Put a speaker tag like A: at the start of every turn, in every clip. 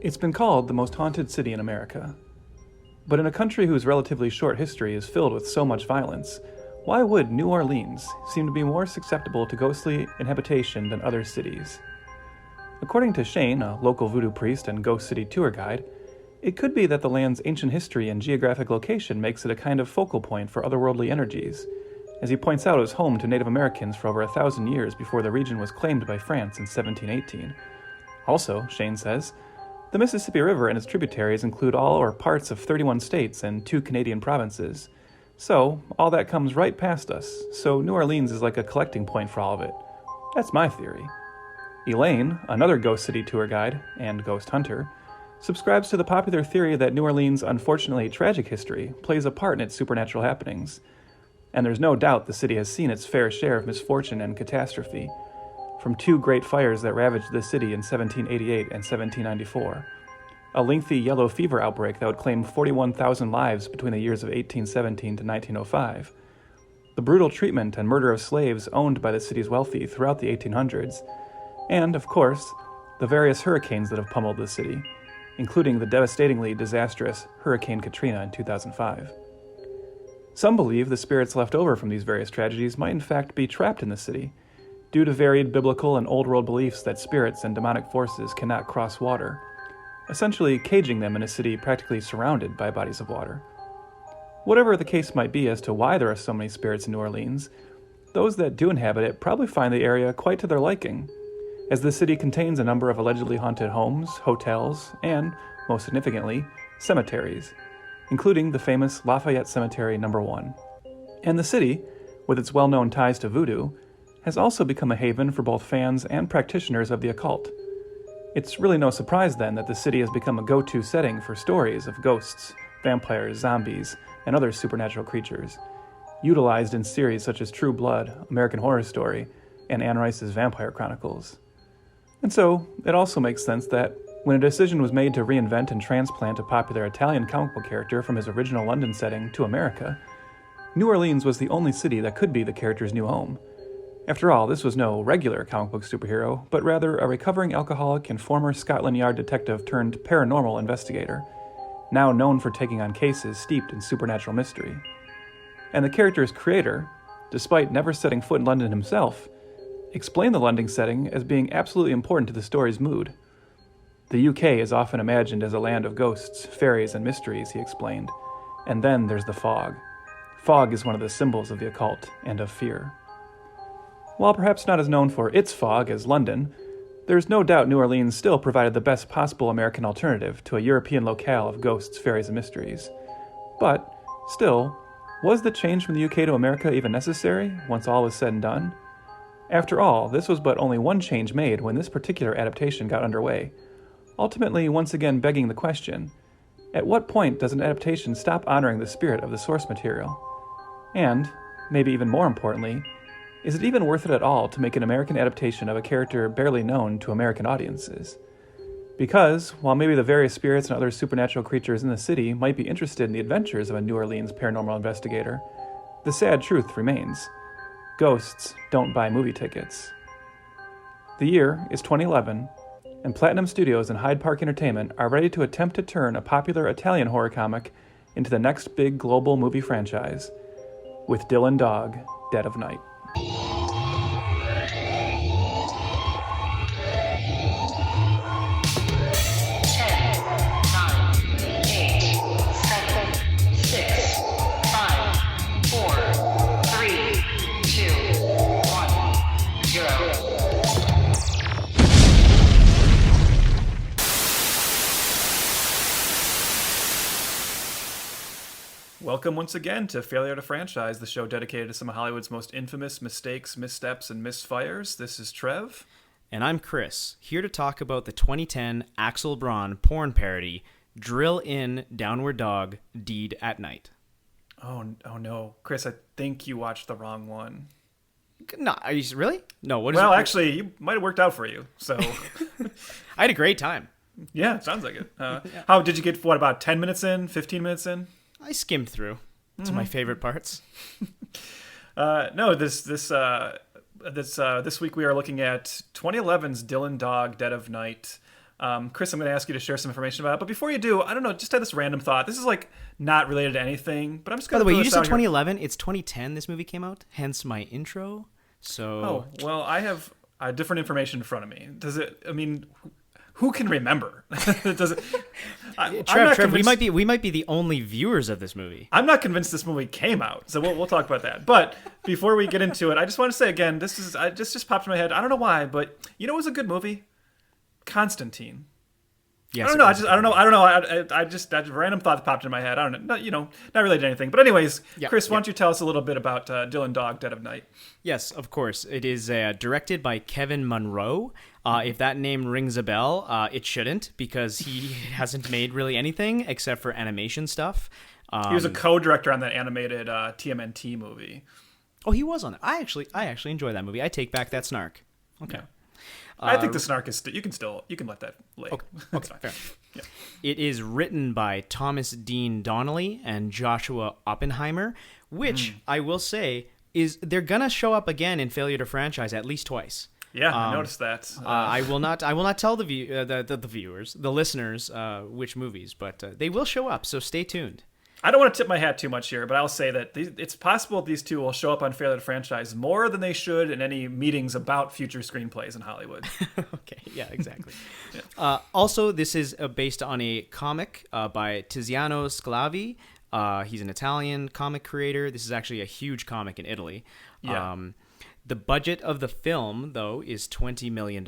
A: It's been called the most haunted city in America. But in a country whose relatively short history is filled with so much violence, why would New Orleans seem to be more susceptible to ghostly inhabitation than other cities? According to Shane, a local voodoo priest and ghost city tour guide, it could be that the land's ancient history and geographic location makes it a kind of focal point for otherworldly energies. As he points out, it was home to Native Americans for over 1,000 years before the region was claimed by France in 1718. Also, Shane says, the Mississippi River and its tributaries include all or parts of 31 states and 2 Canadian provinces. So, all that comes right past us, so New Orleans is like a collecting point for all of it. That's my theory. Elaine, another ghost city tour guide and ghost hunter, subscribes to the popular theory that New Orleans' unfortunately tragic history plays a part in its supernatural happenings. And there's no doubt the city has seen its fair share of misfortune and catastrophe, from 2 great fires that ravaged the city in 1788 and 1794, a lengthy yellow fever outbreak that would claim 41,000 lives between the years of 1817 to 1905, the brutal treatment and murder of slaves owned by the city's wealthy throughout the 1800s, and, of course, the various hurricanes that have pummeled the city, including the devastatingly disastrous Hurricane Katrina in 2005. Some believe the spirits left over from these various tragedies might in fact be trapped in the city, due to varied biblical and old world beliefs that spirits and demonic forces cannot cross water, essentially caging them in a city practically surrounded by bodies of water. Whatever the case might be as to why there are so many spirits in New Orleans, those that do inhabit it probably find the area quite to their liking, as the city contains a number of allegedly haunted homes, hotels, and, most significantly, cemeteries, including the famous Lafayette Cemetery No. 1. And the city, with its well-known ties to voodoo, has also become a haven for both fans and practitioners of the occult. It's really no surprise then that the city has become a go-to setting for stories of ghosts, vampires, zombies, and other supernatural creatures, utilized in series such as True Blood, American Horror Story, and Anne Rice's Vampire Chronicles. And so, it also makes sense that when a decision was made to reinvent and transplant a popular Italian comic book character from his original London setting to America, New Orleans was the only city that could be the character's new home. After all, this was no regular comic book superhero, but rather a recovering alcoholic and former Scotland Yard detective turned paranormal investigator, now known for taking on cases steeped in supernatural mystery. And the character's creator, despite never setting foot in London himself, explained the London setting as being absolutely important to the story's mood. The UK is often imagined as a land of ghosts, fairies, and mysteries, he explained. And then there's the fog. Fog is one of the symbols of the occult and of fear. While perhaps not as known for its fog as London, there's no doubt New Orleans still provided the best possible American alternative to a European locale of ghosts, fairies, and mysteries. But, still, was the change from the UK to America even necessary once all was said and done? After all, this was but only one change made when this particular adaptation got underway, ultimately once again begging the question, at what point does an adaptation stop honoring the spirit of the source material? And, maybe even more importantly, is it even worth it at all to make an American adaptation of a character barely known to American audiences? Because, while maybe the various spirits and other supernatural creatures in the city might be interested in the adventures of a New Orleans paranormal investigator, the sad truth remains. Ghosts don't buy movie tickets. The year is 2011, and Platinum Studios and Hyde Park Entertainment are ready to attempt to turn a popular Italian horror comic into the next big global movie franchise, with Dylan Dog, Dead of Night. 10, 9, 8, 7, 6, 5, 4, 3, 2, 1, 0. Welcome once again to Failure to Franchise, the show dedicated to some of Hollywood's most infamous mistakes, missteps, and misfires. This is Trev.
B: And I'm Chris, here to talk about the 2010 Axel Braun porn parody, Drill In Downward Dog, Deed at Night.
A: Oh no. Chris, I think you watched the wrong one.
B: No, are you really? No, what is
A: Well,
B: it?
A: actually, it might have worked out for you, so...
B: I had a great time.
A: Yeah, it sounds like it. How did you get, about 10 minutes in, 15 minutes in?
B: I skimmed through. It's my favorite parts.
A: This week we are looking at 2011's Dylan Dog, Dead of Night, Chris, I'm going to ask you to share some information about it. But before you do, I don't know, just had this random thought. This is like not related to anything, but I'm just
B: By
A: going to
B: the way,
A: throw
B: you
A: this
B: just said
A: out here.
B: 2011. It's 2010 this movie came out, hence my intro. So
A: Oh, well, I have different information in front of me. Does it, I mean, who can remember? Does it, I'm not
B: Trev,
A: convinced-
B: we might be the only viewers of this movie.
A: I'm not convinced this movie came out, so we'll talk about that. But before we get into it, I just want to say again, this is just popped in my head. I don't know why, but you know, it was a good movie, Constantine.
B: Yes,
A: I don't know. I don't know. I just that random thought that popped in my head. I don't know. Not, not related to anything. But anyways,
B: Yeah,
A: Chris, why
B: yeah.
A: don't you tell us a little bit about Dylan Dog, Dead of Night?
B: Yes, of course. It is directed by Kevin Munro. If that name rings a bell, it shouldn't, because he hasn't made really anything except for animation stuff.
A: He was a co-director on that animated TMNT movie.
B: Oh, he was on it. I actually enjoy that movie. I take back that snark. Okay.
A: Yeah. I think the snark is you can let that lay.
B: Okay,
A: It's fine.
B: fair.
A: Yeah.
B: It is written by Thomas Dean Donnelly and Joshua Oppenheimer, which I will say is they're gonna show up again in Failure to Franchise at least twice.
A: Yeah, I noticed that.
B: I will not tell the viewers, the listeners, which movies, but they will show up. So stay tuned.
A: I don't want to tip my hat too much here, but I'll say that it's possible these two will show up on Failure to Franchise more than they should in any meetings about future screenplays in Hollywood.
B: Okay, yeah, exactly. Also, this is based on a comic by Tiziano Sclavi. He's an Italian comic creator. This is actually a huge comic in Italy.
A: Yeah.
B: The budget of the film, though, is $20 million.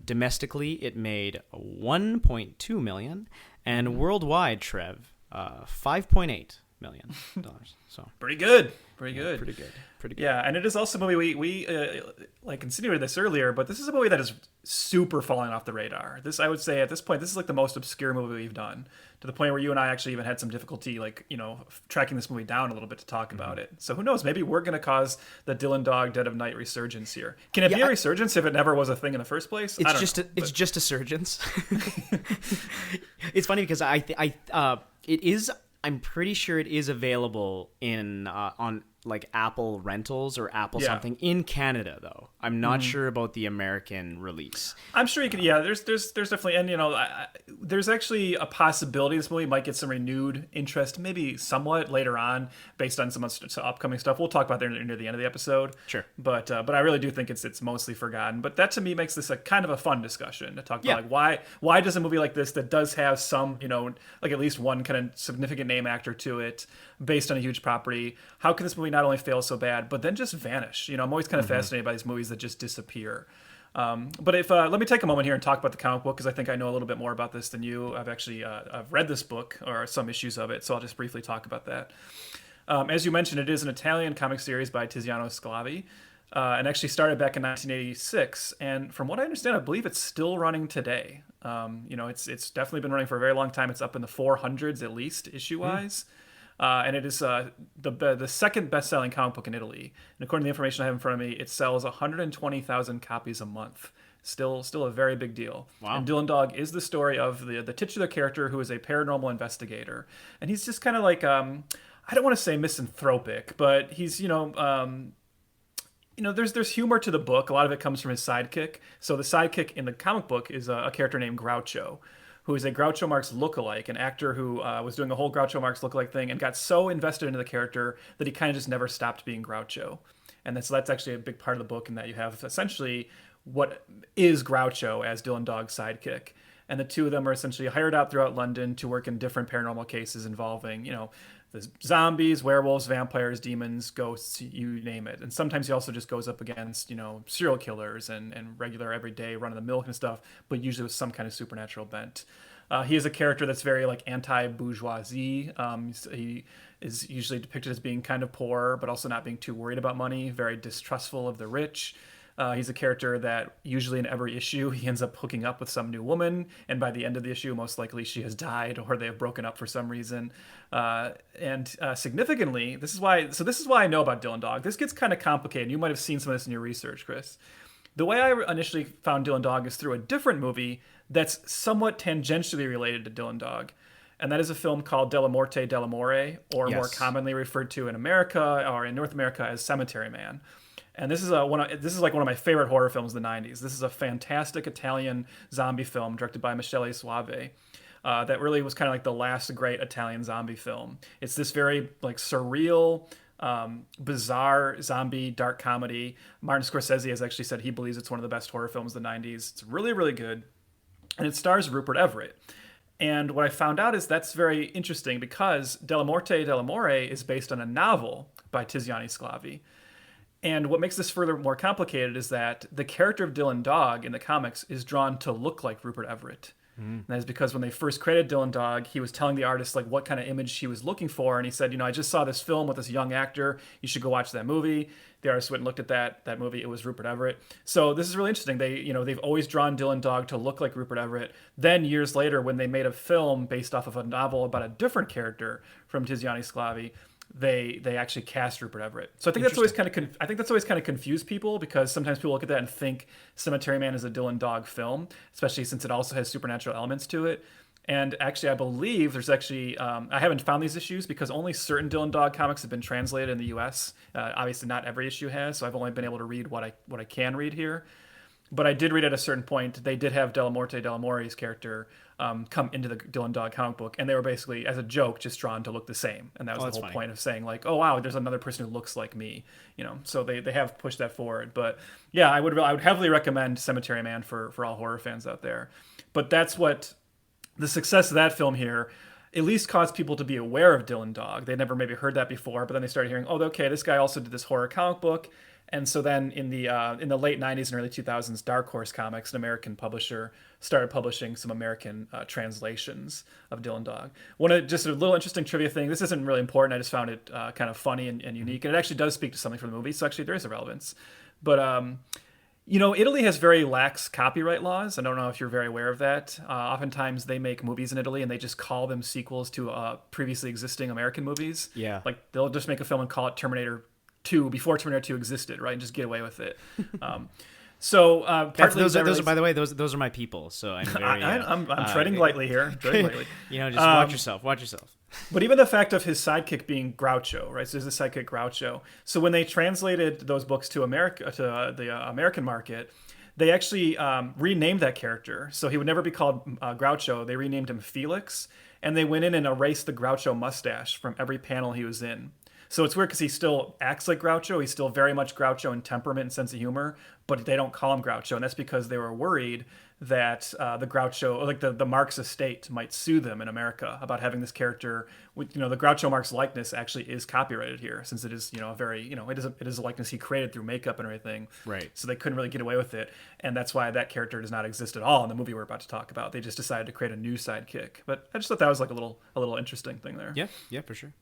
B: Domestically, it made $1.2 million, and worldwide, Trev, $5.8 million. So
A: Pretty good. Pretty good.
B: pretty good. Pretty good.
A: Yeah, and it is also a movie we like insinuated this earlier, but this is a movie that is super falling off the radar. This, I would say, at this point, this is like the most obscure movie we've done, to the point where you and I actually even had some difficulty, like, tracking this movie down a little bit to talk about it. So who knows? Maybe we're going to cause the Dylan Dog Dead of Night resurgence here. Can it be a resurgence if it never was a thing in the first place?
B: It's just a surgeons. It's funny because it is. I'm pretty sure it is available in on like Apple Rentals or Apple something in Canada, though. I'm not sure about the American release.
A: I'm sure you could. Yeah, there's definitely, and there's actually a possibility this movie might get some renewed interest, maybe somewhat later on, based on some upcoming stuff. We'll talk about that near the end of the episode.
B: Sure.
A: But I really do think it's mostly forgotten. But that to me makes this a kind of a fun discussion to talk about, like why does a movie like this that does have some like at least one kind of significant name actor to it, based on a huge property, how can this movie not only fail so bad but then just vanish? I'm always kind of fascinated by these movies that just disappear. But if let me take a moment here and talk about the comic book, because I think I know a little bit more about this than you. I've actually I've read this book or some issues of it, so I'll just briefly talk about that. As you mentioned, it is an Italian comic series by Tiziano Sclavi, and actually started back in 1986. And from what I understand, I believe it's still running today. It's definitely been running for a very long time. It's up in the 400s at least issue wise. And it is the second best-selling comic book in Italy. And according to the information I have in front of me, it sells 120,000 copies a month. Still a very big deal.
B: Wow.
A: And Dylan Dog is the story of the titular character who is a paranormal investigator. And he's just kind of like, I don't want to say misanthropic, but he's, there's humor to the book. A lot of it comes from his sidekick. So the sidekick in the comic book is a character named Groucho, who is a Groucho Marx lookalike, an actor who was doing a whole Groucho Marx lookalike thing and got so invested into the character that he kind of just never stopped being Groucho. And that's actually a big part of the book, in that you have essentially what is Groucho as Dylan Dog's sidekick. And the two of them are essentially hired out throughout London to work in different paranormal cases involving, the zombies, werewolves, vampires, demons, ghosts, you name it. And sometimes he also just goes up against, serial killers and regular everyday run-of-the-mill kind of stuff, but usually with some kind of supernatural bent. He is a character that's very like anti-bourgeoisie. He is usually depicted as being kind of poor, but also not being too worried about money, very distrustful of the rich. He's a character that usually in every issue he ends up hooking up with some new woman, and by the end of the issue, most likely she has died or they have broken up for some reason. Significantly, this is why I know about Dylan Dog. This gets kind of complicated. You might have seen some of this in your research, Chris. The way I initially found Dylan Dog is through a different movie that's somewhat tangentially related to Dylan Dog. And that is a film called Della Morte Dell'Amore, or more commonly referred to in America or in North America as Cemetery Man. And this is like one of my favorite horror films of the '90s. This is a fantastic Italian zombie film directed by Michele Soavi. That really was kind of like the last great Italian zombie film. It's this very like surreal, bizarre zombie dark comedy. Martin Scorsese has actually said he believes it's one of the best horror films of the '90s. It's really, really good. And it stars Rupert Everett. And what I found out is that's very interesting because Della Morte dell'Amore is based on a novel by Tiziano Sclavi. And what makes this further more complicated is that the character of Dylan Dog in the comics is drawn to look like Rupert Everett. And that is because when they first created Dylan Dog, he was telling the artist like what kind of image he was looking for, and he said, I just saw this film with this young actor. You should go watch that movie. The artist went and looked at that movie. It was Rupert Everett. So this is really interesting. They've always drawn Dylan Dog to look like Rupert Everett. Then years later, when they made a film based off of a novel about a different character from Tiziano Sclavi, they actually cast Rupert Everett. So I think that's always kind of confused people because sometimes people look at that and think Cemetery Man is a Dylan Dog film, especially since it also has supernatural elements to it. And actually, I believe there's actually I haven't found these issues because only certain Dylan Dog comics have been translated in the U.S. Obviously, not every issue has, so I've only been able to read what I can read here. But I did read at a certain point they did have Della Morte dell'Amore's character come into the Dylan Dog comic book, and they were basically, as a joke, just drawn to look the same. And that was the whole point of saying, like, oh, wow, there's another person who looks like me. So they have pushed that forward. But yeah, I would heavily recommend Cemetery Man for all horror fans out there. But that's what the success of that film here at least caused people to be aware of Dylan Dog. They never maybe heard that before, but then they started hearing, oh, okay, this guy also did this horror comic book. And so then in the late 90s and early 2000s, Dark Horse Comics, an American publisher, started publishing some American translations of Dylan Dog. Just a little interesting trivia thing. This isn't really important. I just found it kind of funny and unique. And it actually does speak to something from the movie. So actually there is a relevance. But, Italy has very lax copyright laws. I don't know if you're very aware of that. Oftentimes they make movies in Italy and they just call them sequels to previously existing American movies.
B: Yeah.
A: Like they'll just make a film and call it Terminator 2 before Terminator 2 existed, right? And just get away with it.
B: Those are, by the way, those are my people. So I'm very,
A: I'm treading lightly here. Treading lightly.
B: Just watch yourself.
A: But even the fact of his sidekick being Groucho, right? So there's the sidekick Groucho. So when they translated those books to the American market, they actually renamed that character. So he would never be called Groucho. They renamed him Felix, and they went in and erased the Groucho mustache from every panel he was in. So it's weird because he still acts like Groucho. He's still very much Groucho in temperament and sense of humor, but they don't call him Groucho. And that's because they were worried that the Groucho, like the Marx estate, might sue them in America about having this character. The Groucho Marx likeness actually is copyrighted here, since it is, it is a likeness he created through makeup and everything.
B: Right.
A: So they couldn't really get away with it. And that's why that character does not exist at all in the movie we're about to talk about. They just decided to create a new sidekick. But I just thought that was like a little interesting thing there.
B: Yeah, for sure.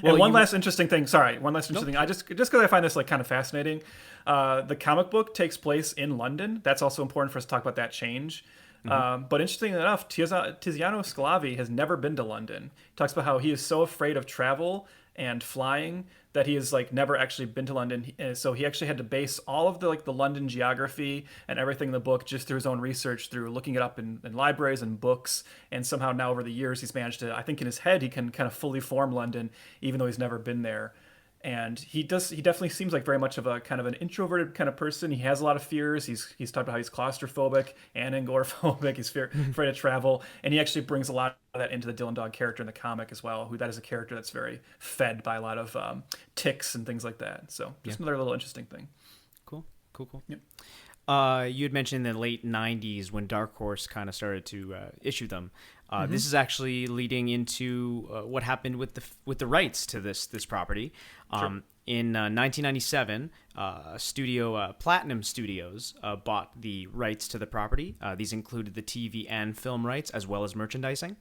A: Well, and one last interesting thing. I just because I find this like kind of fascinating. The comic book takes place in London. That's also important for us to talk about that change. But interestingly enough, Tiziano Sclavi has never been to London. He talks about how he is so afraid of travel and flying that he has like never actually been to London. So he actually had to base all of the London geography and everything in the book just through his own research, through looking it up in libraries and books. And somehow now over the years, he's managed to, I think in his head, he can kind of fully form London, even though he's never been there. And he definitely seems like very much of a kind of an introverted kind of person. He has a lot of fears. He's talked about how he's claustrophobic and agoraphobic. He's afraid to travel. And he actually brings a lot of that into the Dylan Dog character in the comic as well, that is a character that's very fed by a lot of tics and things like that. So just another little interesting thing.
B: Cool.
A: Yep.
B: You had mentioned in the late 90s when Dark Horse kind of started to issue them. This is actually leading into what happened with the rights to this property.
A: Sure.
B: In 1997, Platinum Studios bought the rights to the property. These included the TV and film rights as well as merchandising.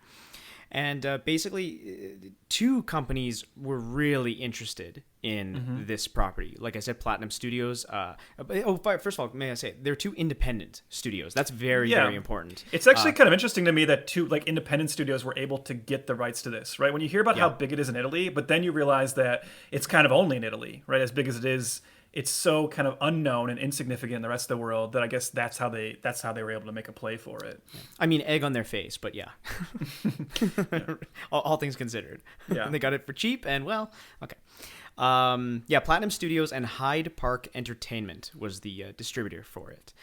B: And basically, two companies were really interested in this property. Like I said, Platinum Studios. First of all, may I say, they're two independent studios. That's very important.
A: It's actually kind of interesting to me that two independent studios were able to get the rights to this, right? When you hear about how big it is in Italy, but then you realize that it's kind of only in Italy, right? As big as it is it's so kind of unknown and insignificant in the rest of the world that I guess that's how they were able to make a play for it.
B: I mean, egg on their face, but yeah.
A: Yeah.
B: All things considered.
A: Yeah.
B: And they got it for cheap, and well, okay. Platinum Studios and Hyde Park Entertainment was the distributor for it.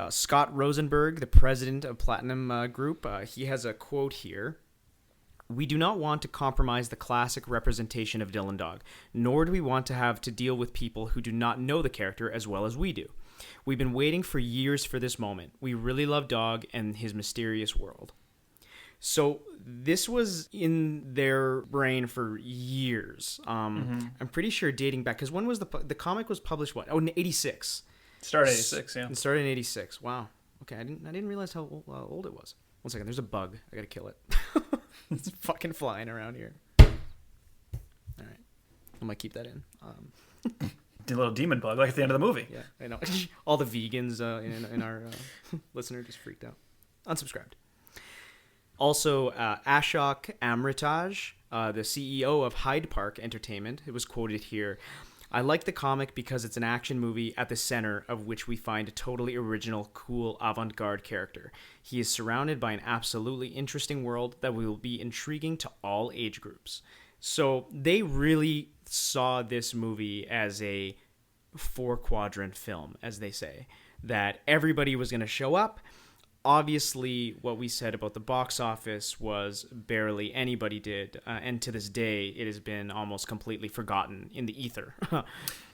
B: Scott Rosenberg, the president of Platinum Group, he has a quote here. "We do not want to compromise the classic representation of Dylan Dog, nor do we want to have to deal with people who do not know the character as well as we do. We've been waiting for years for this moment. We really love Dog and his mysterious world." So this was in their brain for years. I'm pretty sure dating back, because when was the comic was published? What? Oh, in '86.
A: Started in '86, yeah.
B: It started in '86. Wow. Okay, I didn't realize how old it was. One second, there's a bug. I gotta kill it. It's fucking flying around here. All right, I might keep that in.
A: The little demon bug, like at the end of the movie.
B: Yeah, I know. All the vegans in our listener just freaked out. Unsubscribed. Also, Ashok Amritaj, the CEO of Hyde Park Entertainment, it was quoted here. "I like the comic because it's an action movie at the center of which we find a totally original, cool, avant-garde character. He is surrounded by an absolutely interesting world that will be intriguing to all age groups." So they really saw this movie as a 4-quadrant film, as they say, that everybody was going to show up. Obviously, what we said about the box office was barely anybody did, and to this day, it has been almost completely forgotten in the ether.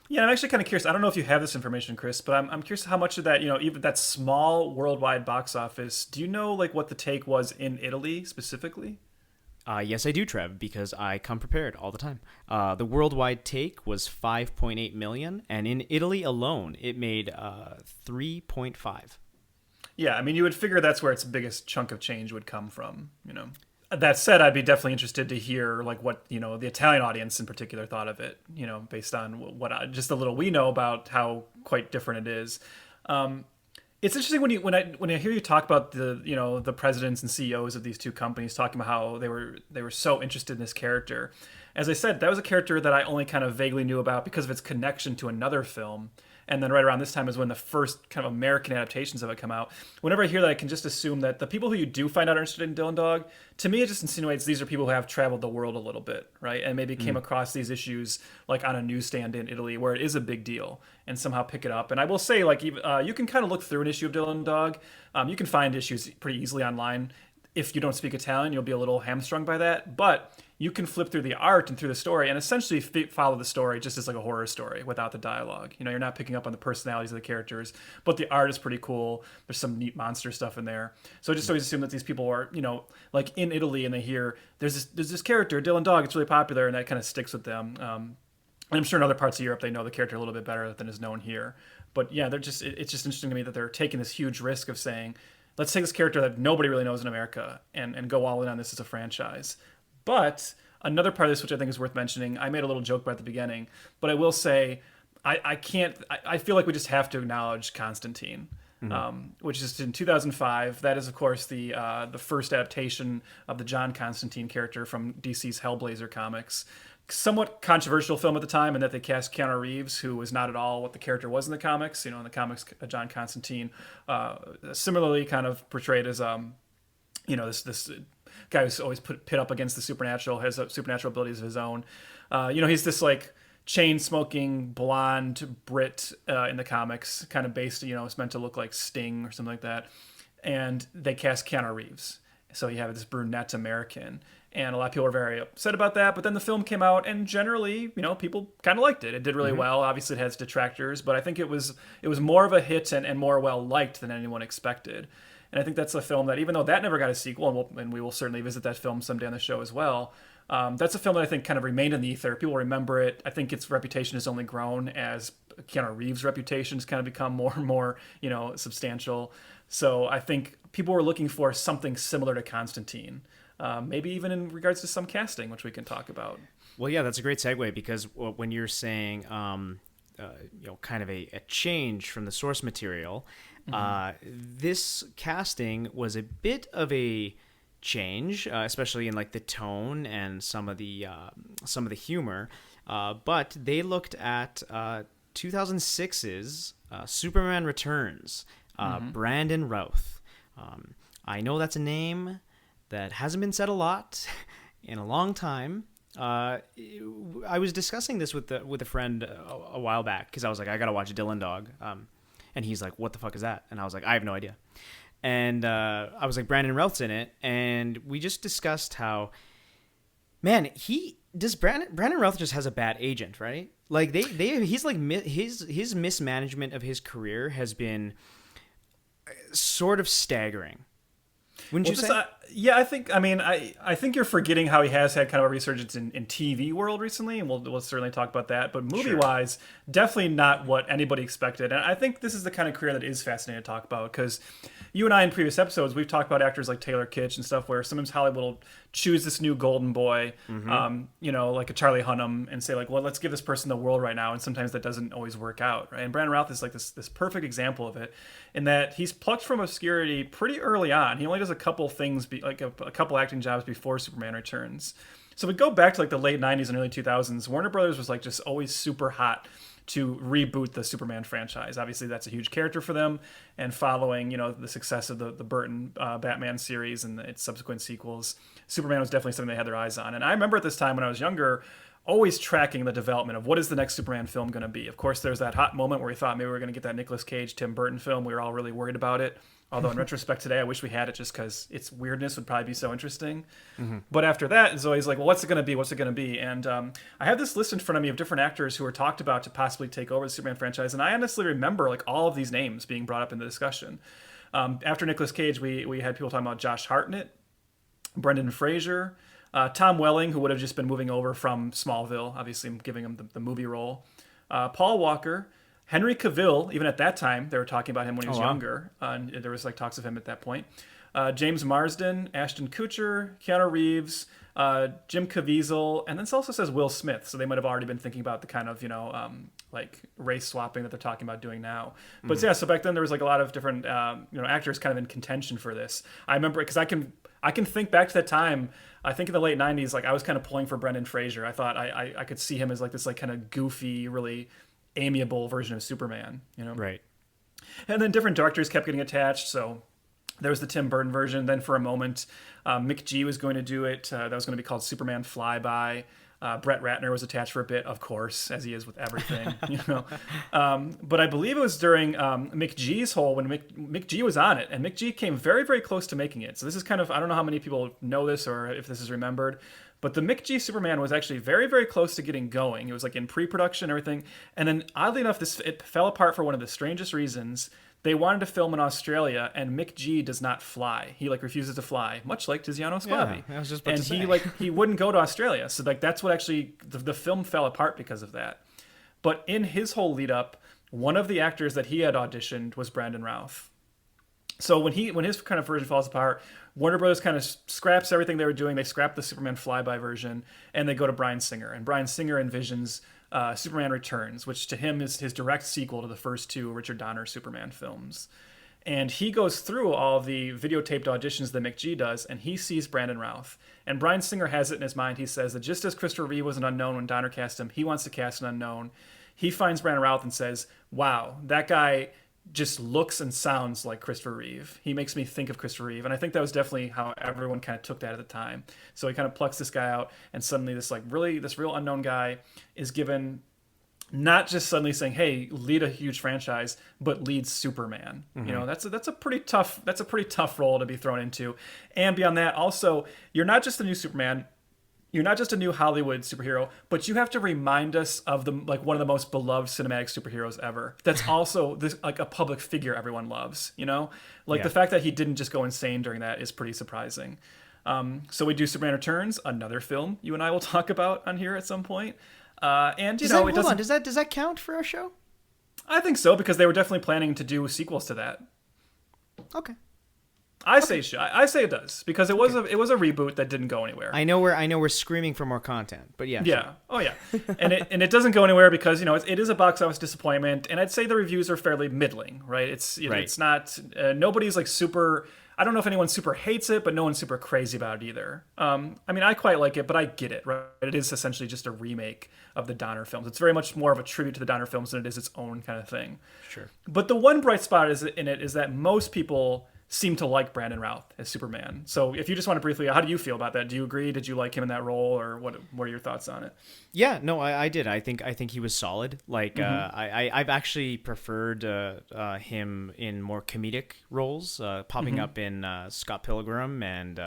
A: Yeah, I'm actually kind of curious. I don't know if you have this information, Chris, but I'm curious how much of that, even that small worldwide box office, do you know like what the take was in Italy specifically?
B: Yes, I do, Trev, because I come prepared all the time. The worldwide take was 5.8 million, and in Italy alone, it made 3.5.
A: Yeah, I mean, you would figure that's where its biggest chunk of change would come from, That said, I'd be definitely interested to hear like what, the Italian audience in particular thought of it, based on just a little we know about how quite different it is. It's interesting when I hear you talk about the presidents and CEOs of these two companies talking about how they were so interested in this character. As I said, that was a character that I only kind of vaguely knew about because of its connection to another film. And then right around this time is when the first kind of American adaptations of it come out. Whenever I hear that, I can just assume that the people who you do find out are interested in Dylan Dog, to me it just insinuates these are people who have traveled the world a little bit, right? And maybe came across these issues like on a newsstand in Italy where it is a big deal and somehow pick it up. And I will say, like, you can kind of look through an issue of Dylan Dog. You can find issues pretty easily online. If you don't speak Italian, you'll be a little hamstrung by that. But you can flip through the art and through the story and essentially follow the story just as like a horror story without the dialogue. You're not picking up on the personalities of the characters, but the art is pretty cool. There's some neat monster stuff in there. So I just always assume that these people are, like in Italy and they hear there's this character, Dylan Dog, it's really popular, and that kind of sticks with them. And I'm sure in other parts of Europe they know the character a little bit better than is known here. But yeah, it's just interesting to me that they're taking this huge risk of saying, let's take this character that nobody really knows in America and go all in on this as a franchise. But another part of this, which I think is worth mentioning, I made a little joke about at the beginning, but I will say I feel like we just have to acknowledge Constantine, which is in 2005. That is, of course, the first adaptation of the John Constantine character from DC's Hellblazer comics. Somewhat controversial film at the time in that they cast Keanu Reeves, who was not at all what the character was in the comics. In the comics, John Constantine, similarly kind of portrayed as this guy who's always pit up against the supernatural, has supernatural abilities of his own. He's this like chain-smoking blonde Brit in the comics, kind of based, it's meant to look like Sting or something like that. And they cast Keanu Reeves. So you have this brunette American. And a lot of people were very upset about that. But then the film came out, and generally, people kind of liked it. It did really well. Obviously, it has detractors, but I think it was more of a hit and more well-liked than anyone expected. And I think that's a film that, even though that never got a sequel, and we will certainly visit that film someday on the show as well, that's a film that I think kind of remained in the ether. People remember it. I think its reputation has only grown as Keanu Reeves' reputation has kind of become more and more, substantial. So I think people were looking for something similar to Constantine, maybe even in regards to some casting, which we can talk about.
B: Well, yeah, that's a great segue, because when you're saying, kind of a change from the source material, this casting was a bit of a change, especially in like the tone and some of the humor. but they looked at 2006's Superman Returns, Brandon Routh. I know that's a name that hasn't been said a lot in a long time. I was discussing this with a friend a while back because I was like, I gotta watch Dylan Dog, and he's like, what the fuck is that? And I was like, I have no idea. And I was like, Brandon Routh's in it, and we just discussed how, man, Brandon Routh just has a bad agent, right? Like he's like his mismanagement of his career has been sort of staggering. Wouldn't you say?
A: Yeah, I think you're forgetting how he has had kind of a resurgence in TV world recently, and we'll certainly talk about that. But movie-wise, definitely not what anybody expected. And I think this is the kind of career that is fascinating to talk about, because you and I in previous episodes, we've talked about actors like Taylor Kitsch and stuff, where sometimes Hollywood will choose this new golden boy, like a Charlie Hunnam, and say like, well, let's give this person the world right now. And sometimes that doesn't always work out, right? And Brandon Routh is like this perfect example of it, in that he's plucked from obscurity pretty early on. He only does a couple things, like a couple acting jobs before Superman Returns. So we go back to like the late 90s and early 2000s. Warner Brothers was like just always super hot to reboot the Superman franchise. Obviously, that's a huge character for them. And following, the success of the Burton Batman series and its subsequent sequels, Superman was definitely something they had their eyes on. And I remember at this time when I was younger, always tracking the development of what is the next Superman film going to be. Of course, there's that hot moment where we thought maybe we were going to get that Nicolas Cage, Tim Burton film. We were all really worried about it. Although in retrospect today, I wish we had it just because its weirdness would probably be so interesting. Mm-hmm. But after that, it's always like, well, what's it going to be? What's it going to be? And I have this list in front of me of different actors who were talked about to possibly take over the Superman franchise. And I honestly remember like all of these names being brought up in the discussion. After Nicolas Cage, we had people talking about Josh Hartnett, Brendan Fraser, Tom Welling, who would have just been moving over from Smallville, obviously giving him the movie role, Paul Walker, Henry Cavill. Even at that time, they were talking about him when he was younger. And there was like talks of him at that point. James Marsden, Ashton Kutcher, Keanu Reeves, Jim Caviezel, and then it also says Will Smith. So they might have already been thinking about the kind of, like race swapping that they're talking about doing now. But yeah, so back then there was like a lot of different, actors kind of in contention for this. I remember because I can think back to that time. I think in the late 90s, like I was kind of pulling for Brendan Fraser. I thought I could see him as like this like kind of goofy, really amiable version of Superman, Right. And then different directors kept getting attached. So there was the Tim Burton version. Then for a moment, Mick G was going to do it. That was going to be called Superman Flyby. Brett Ratner was attached for a bit, of course, as he is with everything, But I believe it was during Mick G's when Mick G was on it, and Mick G came very, very close to making it. So this is kind of, I don't know how many people know this or if this is remembered, but the Mick G Superman was actually very, very close to getting going. It was like in pre-production and everything. And then oddly enough, it fell apart for one of the strangest reasons. They wanted to film in Australia, and Mick G does not fly. He like refuses to fly, much like Tiziano Squavi.
B: Yeah, I was just about to say.
A: He wouldn't go to Australia. So like that's what actually the film fell apart because of that. But in his whole lead up, one of the actors that he had auditioned was Brandon Routh. So when his kind of version falls apart, Warner Brothers kind of scraps everything they were doing. They scrap the Superman Flyby version, and they go to Bryan Singer. And Bryan Singer envisions Superman Returns, which to him is his direct sequel to the first two Richard Donner Superman films. And he goes through all the videotaped auditions that Mick G does, and he sees Brandon Routh. And Bryan Singer has it in his mind. He says that just as Christopher Reeve was an unknown when Donner cast him, he wants to cast an unknown. He finds Brandon Routh and says, wow, that guy just looks and sounds like Christopher Reeve. He makes me think of Christopher Reeve. And I think that was definitely how everyone kind of took that at the time. So he kind of plucks this guy out, and suddenly this real unknown guy is given not just suddenly saying, hey, lead a huge franchise, but lead Superman. Mm-hmm. That's a pretty tough role to be thrown into. And beyond that, also, you're not just a new Superman. You're not just a new Hollywood superhero, but you have to remind us of one of the most beloved cinematic superheroes ever. That's also a public figure everyone loves. The fact that he didn't just go insane during that is pretty surprising. So we do Superman Returns, another film you and I will talk about on here at some point. Does that count for our show? I think so, because they were definitely planning to do sequels to that.
B: Okay.
A: I say it does, because it was a reboot that didn't go anywhere.
B: I know we're screaming for more content, but yeah.
A: Yeah. Sure. Oh yeah. and it doesn't go anywhere because it is a box office disappointment, and I'd say the reviews are fairly middling, right? It's
B: right.
A: It's not nobody's like super. I don't know if anyone super hates it, but no one's super crazy about it either. I mean, I quite like it, but I get it, right? It is essentially just a remake of the Donner films. It's very much more of a tribute to the Donner films than it is its own kind of thing.
B: Sure.
A: But the one bright spot in it is that most people seem to like Brandon Routh as Superman. So if you just want to briefly, how do you feel about that? Do you agree? Did you like him in that role, or what are your thoughts on it?
B: Yeah, no, I did. I think he was solid. Like, I've actually preferred him in more comedic roles, popping up in Scott Pilgrim and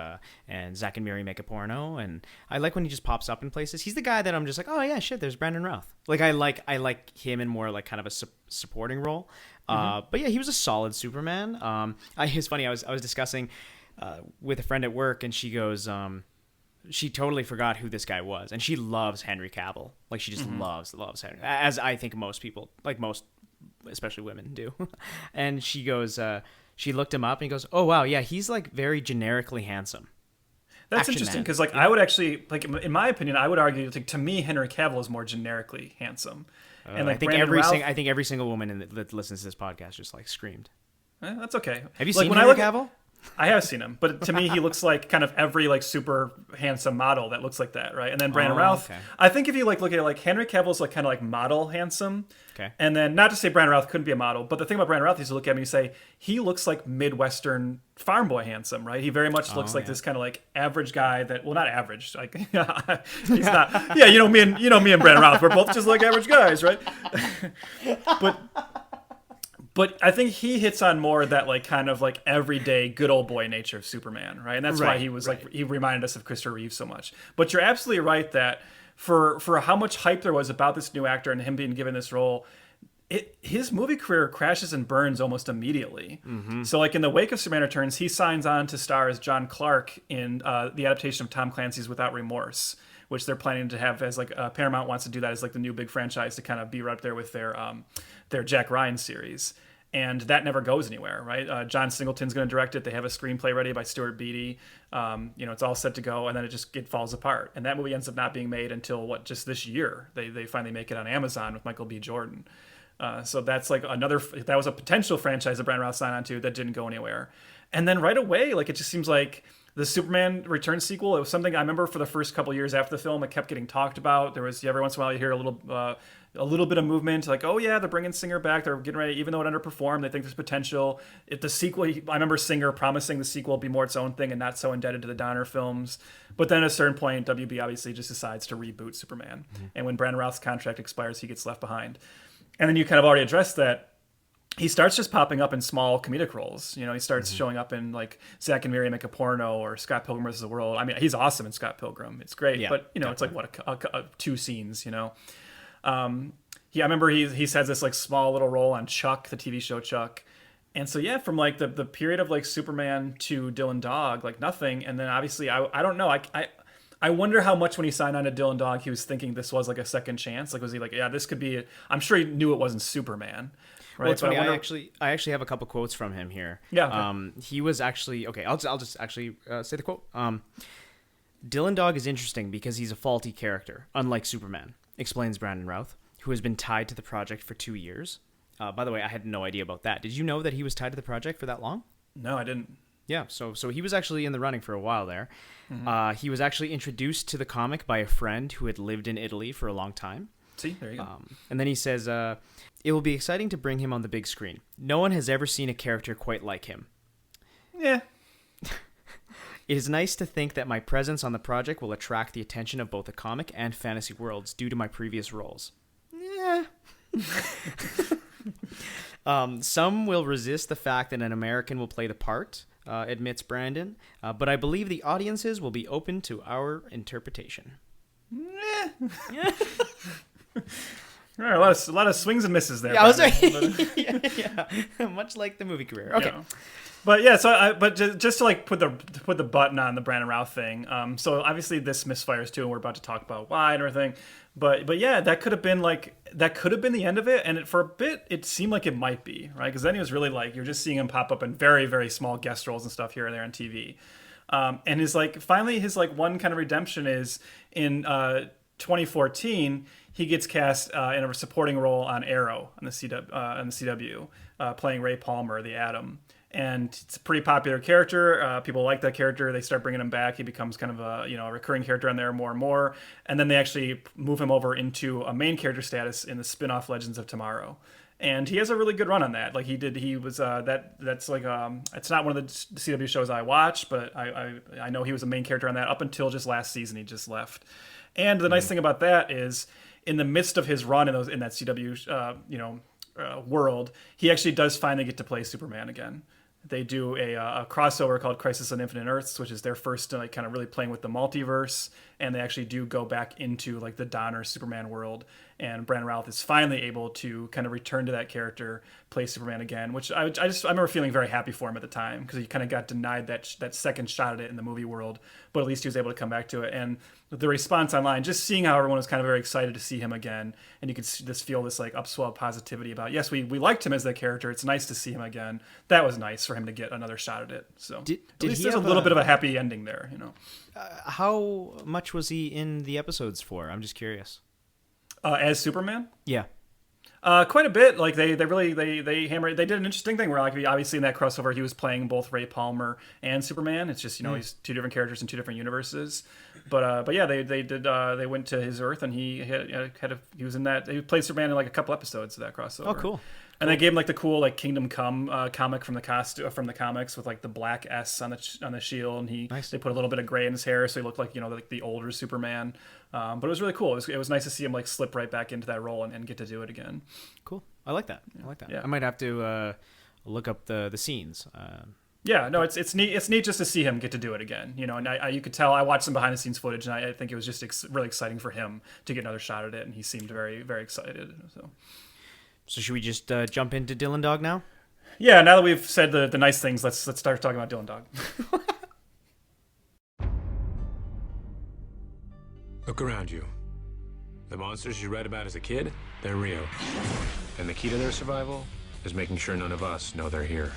B: Zack and Miri Make a Porno, and I like when he just pops up in places. He's the guy that I'm just like, oh yeah, shit, there's Brandon Routh. Like, I like him in more like kind of a supporting role. But yeah, he was a solid Superman. It's funny. I was discussing with a friend at work, and she goes, she totally forgot who this guy was, and she loves Henry Cavill. Like, she just loves Henry, as I think most people, like most, especially women, do. And she goes, she looked him up, and he goes, oh wow, yeah, he's like very generically handsome.
A: That's interesting, because like I would actually, like, in my opinion, I would argue, like, to me, Henry Cavill is more generically handsome. And like
B: I think every single woman that listens to this podcast just like screamed.
A: That's okay.
B: Have you
A: like,
B: seen Henry Cavill?
A: I have seen him, but to me, he looks like kind of every like super handsome model that looks like that, right? And then Brandon Routh, okay. I think if you like look at it, like Henry Cavill's like kind of like model handsome,
B: okay.
A: And then not to say Brandon Routh couldn't be a model, but the thing about Brandon Routh is you look at him and you say he looks like Midwestern farm boy handsome, right? He very much looks like this kind of like average guy that, well, not average, like he's not. Yeah, you know me and Brandon Routh, we're both just like average guys, right? But I think he hits on more of that like kind of like everyday good old boy nature of Superman, right? And that's why he was like, he reminded us of Christopher Reeve so much. But you're absolutely right that for how much hype there was about this new actor and him being given this role, his movie career crashes and burns almost immediately. So like in the wake of Superman Returns, he signs on to star as John Clark in the adaptation of Tom Clancy's Without Remorse, which they're planning to have as like Paramount wants to do that as like the new big franchise to kind of be right up there with their Jack Ryan series. And that never goes anywhere, right? John Singleton's going to direct it. They have a screenplay ready by Stuart Beattie. It's all set to go, and then it falls apart. And that movie ends up not being made until just this year. They finally make it on Amazon with Michael B. Jordan. So that's like that was a potential franchise that Brandon Routh signed on to that didn't go anywhere. And then right away, like it just seems like the Superman Returns sequel, it was something I remember for the first couple of years after the film, it kept getting talked about. There was every once in a while you hear a little bit of movement, like, oh yeah, they're bringing Singer back. They're getting ready, even though it underperformed, they think there's potential. If the sequel, I remember Singer promising the sequel would be more its own thing and not so indebted to the Donner films. But then at a certain point, WB obviously just decides to reboot Superman. And when Brandon Routh's contract expires, he gets left behind. And then you kind of already addressed that. He starts just popping up in small comedic roles. He starts showing up in like Zack and Miri Make a Porno or Scott Pilgrim vs. the World. I mean, he's awesome in Scott Pilgrim. It's great, but definitely. It's like what two scenes. I remember he has this like small little role on Chuck, the TV show Chuck. And so yeah, from like the period of like Superman to Dylan Dog, like nothing. And then obviously I don't know. I wonder how much when he signed on to Dylan Dog, he was thinking this was like a second chance. Like, was he like, yeah, this could be it. I'm sure he knew it wasn't Superman. Right?
B: Well, it's funny. I actually have a couple quotes from him here.
A: Yeah. Okay.
B: He was actually okay. I'll just actually say the quote. Dylan Dog is interesting because he's a faulty character, unlike Superman, explains Brandon Routh, who has been tied to the project for 2 years. By the way, I had no idea about that. Did you know that he was tied to the project for that long?
A: No, I didn't.
B: Yeah, so he was actually in the running for a while there. He was actually introduced to the comic by a friend who had lived in Italy for a long time.
A: See, there you go.
B: And then he says, it will be exciting to bring him on the big screen. No one has ever seen a character quite like him.
A: Yeah.
B: It is nice to think that my presence on the project will attract the attention of both the comic and fantasy worlds due to my previous roles. Yeah. Some will resist the fact that an American will play the part, admits Brandon, but I believe the audiences will be open to our interpretation.
A: Yeah. All right, a lot of swings and misses there.
B: Yeah, I was yeah, much like the movie career. Okay.
A: Yeah. But yeah, so just to like put the button on the Brandon Routh thing. So obviously this misfires too, and we're about to talk about why and everything. But yeah, that could have been the end of it, and for a bit it seemed like it might be, right? Because then he was really like you're just seeing him pop up in very very small guest roles and stuff here and there on TV. And his finally his one kind of redemption is in 2014. He gets cast in a supporting role on Arrow on the CW, playing Ray Palmer, the Atom. and it's a pretty popular character. People like that character. They start bringing him back. He becomes kind of a recurring character on there more and more. And then they actually move him over into a main character status in the spin-off Legends of Tomorrow. And he has a really good run on that. Like he was that's like it's not one of the CW shows I watch, but I know he was a main character on that up until just last season. He just left. And the nice thing about that is, in the midst of his run in that CW world, he actually does finally get to play Superman again. They do a crossover called Crisis on Infinite Earths, which is their first kind of really playing with the multiverse, and they actually do go back into like the Donner Superman world. And Brandon Routh is finally able to kind of return to that character, play Superman again, which I remember feeling very happy for him at the time, because he kind of got denied that second shot at it in the movie world, but at least he was able to come back to it. And the response online, just seeing how everyone was kind of very excited to see him again, and you could just feel this like upswell of positivity about, yes, we liked him as that character. It's nice to see him again. That was nice for him to get another shot at it. So at least there's a little bit of a happy ending there,
B: How much was he in the episodes for? I'm just curious.
A: As Superman?
B: Yeah.
A: Quite a bit. Like they hammered. They did an interesting thing where, like, obviously in that crossover he was playing both Ray Palmer and Superman. It's just he's two different characters in two different universes. But yeah, they went to his Earth, and he was in that. He played Superman in like a couple episodes of that crossover.
B: Oh, cool.
A: And they gave him like the cool like Kingdom Come comic from the comics with like the black S on the shield, and they put a little bit of gray in his hair, so he looked like like the older Superman. But it was really cool. It was nice to see him like slip right back into that role and get to do it again.
B: Cool. I like that.
A: Yeah.
B: I might have to look up the scenes.
A: Yeah, no, it's neat. It's neat just to see him get to do it again. And you could tell. I watched some behind the scenes footage, and I think it was just really exciting for him to get another shot at it, and he seemed very, very excited.
B: So should we just jump into Dylan Dog now?
A: Yeah, now that we've said the nice things, let's start talking about Dylan Dog.
C: Look around you. The monsters you read about as a kid, they're real. And the key to their survival is making sure none of us know they're here.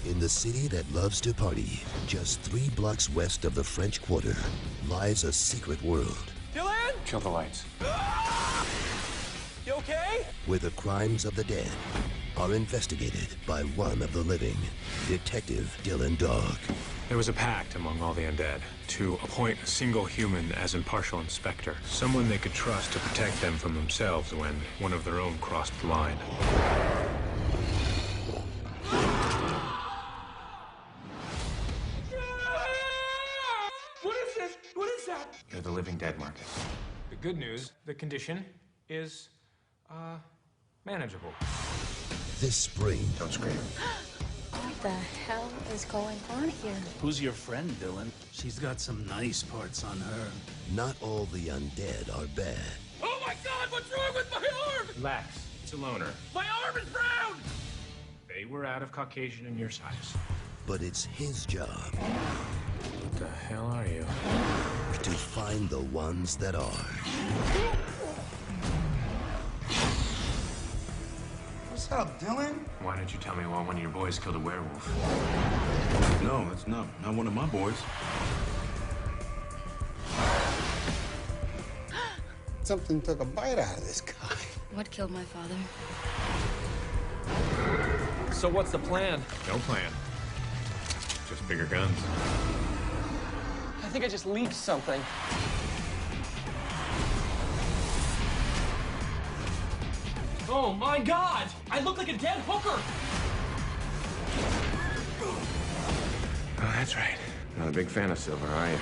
D: In the city that loves to party, just 3 blocks west of the French Quarter, lies a secret world.
E: Dylan?
C: Kill the lights.
E: You okay?
D: Where the crimes of the dead are investigated by one of the living, Detective Dylan Dog.
C: There was a pact among all the undead to appoint a single human as impartial inspector, someone they could trust to protect them from themselves when one of their own crossed the line.
E: What is this? What is that?
C: They're the living dead, Marcus. The good news, the condition is, manageable.
D: This spring,
C: Don't scream.
F: What the hell is going on here?
G: Who's your friend, Dylan? She's got some nice parts on her.
D: not all the undead are bad.
E: Oh my God, what's wrong with my arm?
C: Relax. It's a loner.
E: My arm is brown!
C: They were out of Caucasian in your size.
D: But it's his job
C: What the hell are you?
D: to find the ones that are.
H: What's up, Dylan?
C: Why didn't you tell me while one of your boys killed a werewolf?
H: No, that's not one of my boys. Something took a bite out of this guy.
F: What killed my father?
E: So what's the plan?
C: No plan. Just bigger guns.
E: I think I just leaked something. Oh my God! I look like a dead hooker!
C: Oh, that's right. Not a big fan of silver, are you?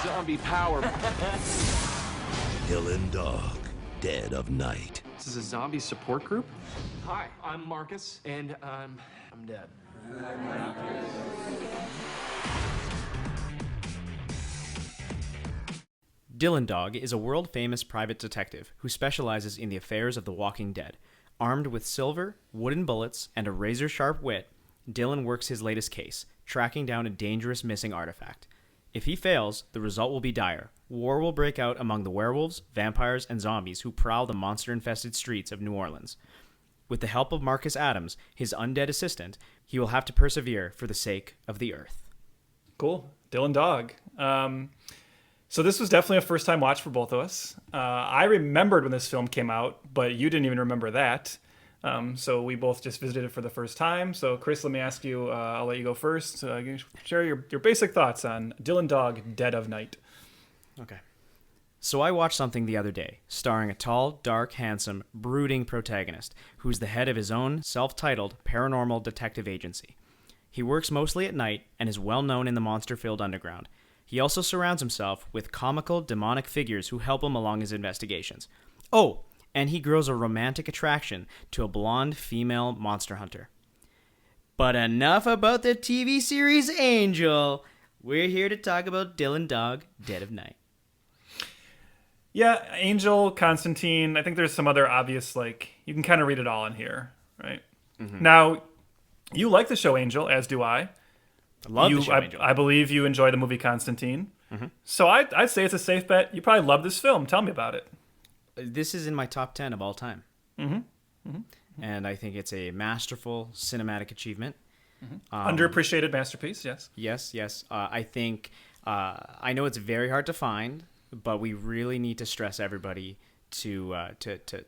E: Zombie power.
D: Dylan Dog, Dead of Night.
I: This is a zombie support group?
E: Hi, I'm Marcus, and I'm dead.
B: Dylan Dog is a world-famous private detective who specializes in the affairs of the Walking Dead. Armed with silver, wooden bullets, and a razor-sharp wit, Dylan works his latest case, tracking down a dangerous missing artifact. If he fails, the result will be dire. War will break out among the werewolves, vampires, and zombies who prowl the monster-infested streets of New Orleans. With the help of Marcus Adams, his undead assistant, he will have to persevere for the sake of the Earth.
A: Cool. Dylan Dog. So this was definitely a first-time watch for both of us. I remembered when this film came out, but you didn't even remember that. So we both just visited it for the first time. So Chris, let me ask you, I'll let you go first. Share your basic thoughts on Dylan Dog, Dead of Night.
B: Okay. So I watched something the other day, starring a tall, dark, handsome, brooding protagonist who's the head of his own self-titled paranormal detective agency. He works mostly at night and is well known in the monster-filled underground. He also surrounds himself with comical, demonic figures who help him along his investigations. Oh, and he grows a romantic attraction to a blonde female monster hunter. But enough about the TV series Angel. We're here to talk about Dylan Dog, Dead of Night.
A: Yeah, Angel, Constantine. I think there's some other obvious, like, you can kind of read it all in here, right? Mm-hmm. Now, you like the show Angel, as do I.
B: I love the show Angel.
A: I believe you enjoy the movie Constantine. Mm-hmm. So I'd say it's a safe bet. You probably love this film. Tell me about it.
B: This is in my top 10 of all time. Mm-hmm. Mm-hmm. And I think it's a masterful cinematic achievement.
A: Mm-hmm. Underappreciated masterpiece, yes.
B: Yes. I think, I know it's very hard to find, but we really need to stress everybody to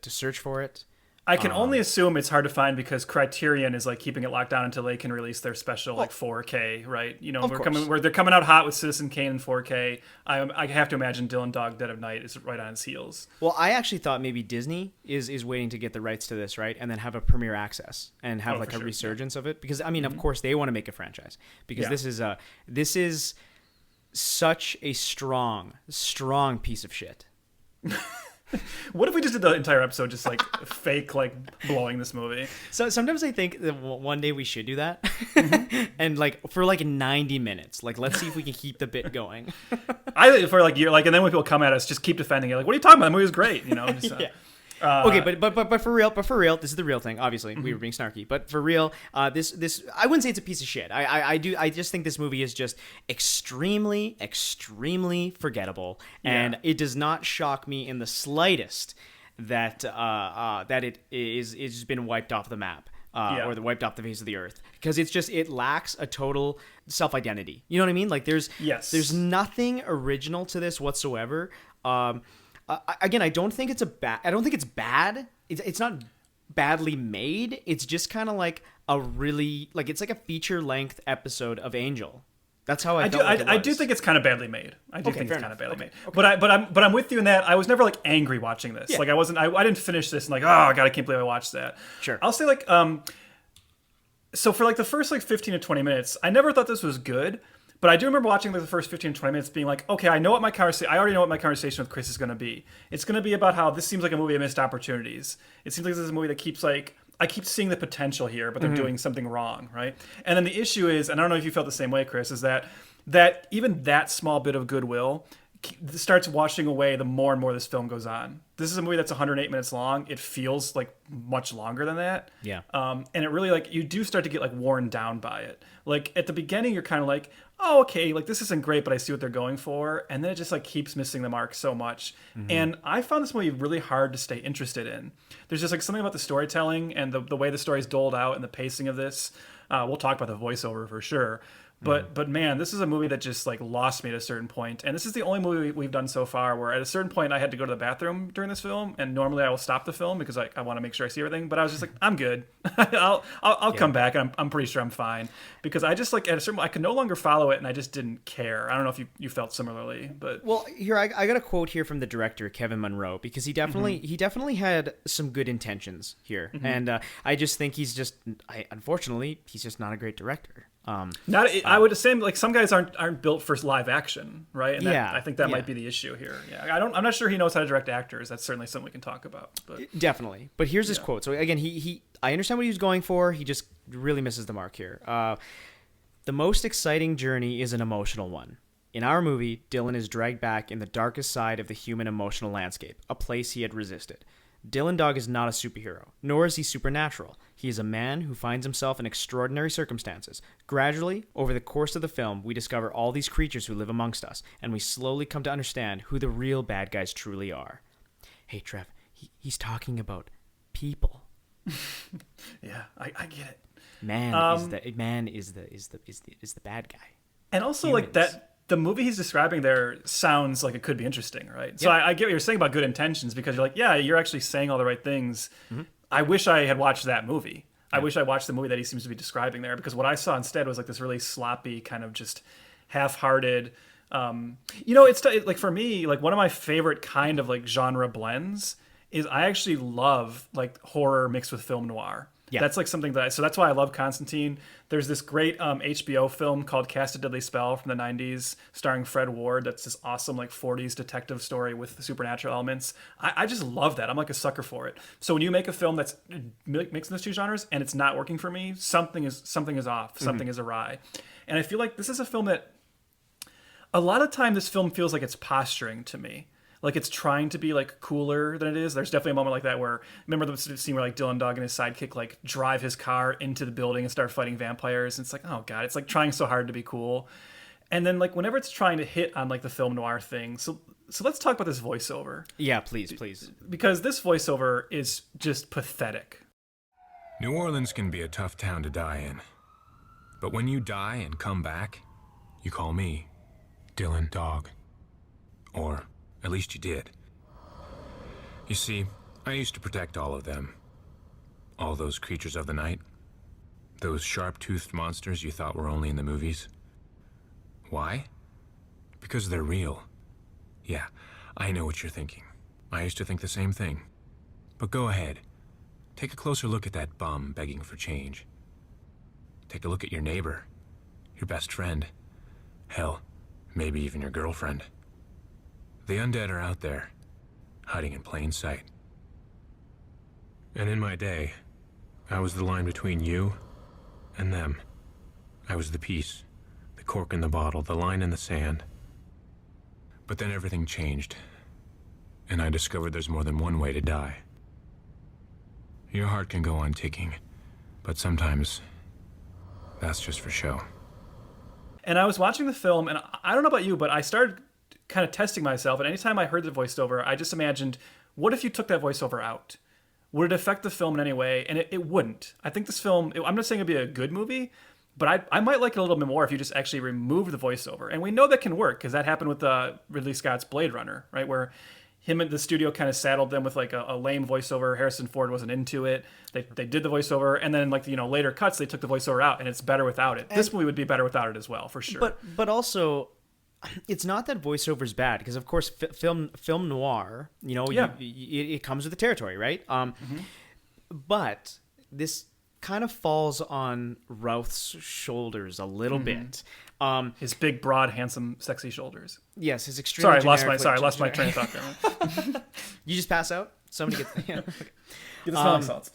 B: search for it.
A: I can only assume it's hard to find because Criterion is like keeping it locked down until they can release their special like 4K, right? You know, they're coming out hot with Citizen Kane in 4K. I have to imagine Dylan Dog Dead of Night is right on its heels.
B: Well, I actually thought maybe Disney is waiting to get the rights to this, right? And then have a premiere access and have like a resurgence of it, because I mean, of course they want to make a franchise, because this is such a strong piece of shit.
A: What if we just did the entire episode just like fake like blowing this movie?
B: So sometimes I think that one day we should do that, mm-hmm. and like for like 90 minutes, like let's see if we can keep the bit going.
A: I think for like you're like, and then when people come at us, just keep defending it. Like, what are you talking about? The movie was great, you know. Just,
B: yeah. Okay, but for real, this is the real thing. Obviously, we were being snarky, but for real, this I wouldn't say it's a piece of shit. I just think this movie is just extremely forgettable, and it does not shock me in the slightest that it is just been wiped off the map. Or wiped off the face of the earth, because it lacks a total self-identity. You know what I mean? Like there's nothing original to this whatsoever. Again, I don't think it's bad. It's not badly made. It's just kind of like it's like a feature-length episode of Angel. That's how I felt like it was.
A: I do think it's kind of badly made. I do think it's kind of badly made. Okay. But I'm with you in that I was never like angry watching this. Yeah. Like I didn't finish this and like, oh god, I can't believe I watched that. Sure. I'll say like so for like the first like 15 to 20 minutes, I never thought this was good. But I do remember watching like the first 15 to 20 minutes being like, okay, I already know what my conversation with Chris is going to be. It's going to be about how this seems like a movie of missed opportunities. It seems like this is a movie that keeps like, I keep seeing the potential here, but they're doing something wrong, right? And then the issue is, and I don't know if you felt the same way, Chris, is that even that small bit of goodwill starts washing away the more and more this film goes on. This is a movie that's 108 minutes long. It feels like much longer than that.
B: Yeah.
A: And it really like, you do start to get like worn down by it. Like at the beginning, you're kind of like, oh, okay, like this isn't great, but I see what they're going for. And then it just like keeps missing the mark so much. Mm-hmm. And I found this movie really hard to stay interested in. There's just like something about the storytelling and the way the story's doled out and the pacing of this. We'll talk about the voiceover for sure. But man, this is a movie that just like lost me at a certain point. And this is the only movie we've done so far where at a certain point I had to go to the bathroom during this film. And normally I will stop the film because I want to make sure I see everything. But I was just like, I'm good. I'll come back, and I'm pretty sure I'm fine, because I just like at a certain point I could no longer follow it, and I just didn't care. I don't know if you felt similarly, but
B: well, here I got a quote here from the director Kevin Munro, because he definitely had some good intentions here, and I just think unfortunately he's just not a great director.
A: I would assume like some guys aren't built for live action, right? And I think that might be the issue here. Yeah, I'm not sure he knows how to direct actors. That's certainly something we can talk about. But
B: definitely. But here's his quote. So again, I understand what he was going for. He just really misses the mark here. The most exciting journey is an emotional one. In our movie, Dylan is dragged back in the darkest side of the human emotional landscape, a place he had resisted. Dylan Dog is not a superhero, nor is he supernatural. He is a man who finds himself in extraordinary circumstances. Gradually, over the course of the film, we discover all these creatures who live amongst us, and we slowly come to understand who the real bad guys truly are. Hey, Trev, he's talking about people.
A: Yeah, I get it.
B: Man is the bad guy.
A: And also Humans. Like that. The movie he's describing there sounds like it could be interesting, right? So I get what you're saying about good intentions, because you're like, yeah, you're actually saying all the right things. Mm-hmm. I wish I had watched that movie. I wish I watched the movie that he seems to be describing there, because what I saw instead was like this really sloppy kind of just half-hearted. It's like, for me, like one of my favorite kind of like genre blends is I actually love like horror mixed with film noir. Yeah. That's like something so that's why I love Constantine. There's this great HBO film called Cast a Deadly Spell from the 90s starring Fred Ward. That's this awesome like 40s detective story with supernatural elements. I just love that. I'm like a sucker for it. So when you make a film that's mixing those two genres and it's not working for me, something is off, something is awry. And I feel like this is a film that a lot of time this film feels like it's posturing to me. Like it's trying to be like cooler than it is. There's definitely a moment like that where, remember the scene where like Dylan Dog and his sidekick like drive his car into the building and start fighting vampires. And it's like, oh God, it's like trying so hard to be cool. And then like whenever it's trying to hit on like the film noir thing. So let's talk about this voiceover.
B: Yeah, please.
A: Because this voiceover is just pathetic.
C: New Orleans can be a tough town to die in. But when you die and come back, you call me Dylan Dog. Or at least you did. You see, I used to protect all of them. All those creatures of the night. Those sharp-toothed monsters you thought were only in the movies. Why? Because they're real. Yeah, I know what you're thinking. I used to think the same thing. But go ahead. Take a closer look at that bum begging for change. Take a look at your neighbor. Your best friend. Hell, maybe even your girlfriend. The undead are out there, hiding in plain sight. And in my day, I was the line between you and them. I was the piece, the cork in the bottle, the line in the sand. But then everything changed, and I discovered there's more than one way to die. Your heart can go on ticking, but sometimes that's just for show.
A: And I was watching the film, and I don't know about you, but I started kind of testing myself, and anytime I heard the voiceover, I just imagined, what if you took that voiceover out? Would it affect the film in any way? And it wouldn't. I think this film, I'm not saying it'd be a good movie, but I might like it a little bit more if you just actually removed the voiceover. And we know that can work, because that happened with Ridley Scott's Blade Runner, right? Where him and the studio kind of saddled them with like a lame voiceover. Harrison Ford wasn't into it. They did the voiceover, and then like later cuts, they took the voiceover out, and it's better without it. This movie would be better without it as well, for sure.
B: But also, it's not that voiceover's bad, because of course film noir, it comes with the territory, right? But this kind of falls on Routh's shoulders a little bit.
A: His big, broad, handsome, sexy shoulders.
B: Yes, his extremely.
A: I lost my train of thought there.
B: You just pass out. Somebody get okay.
A: Get the smelling salts.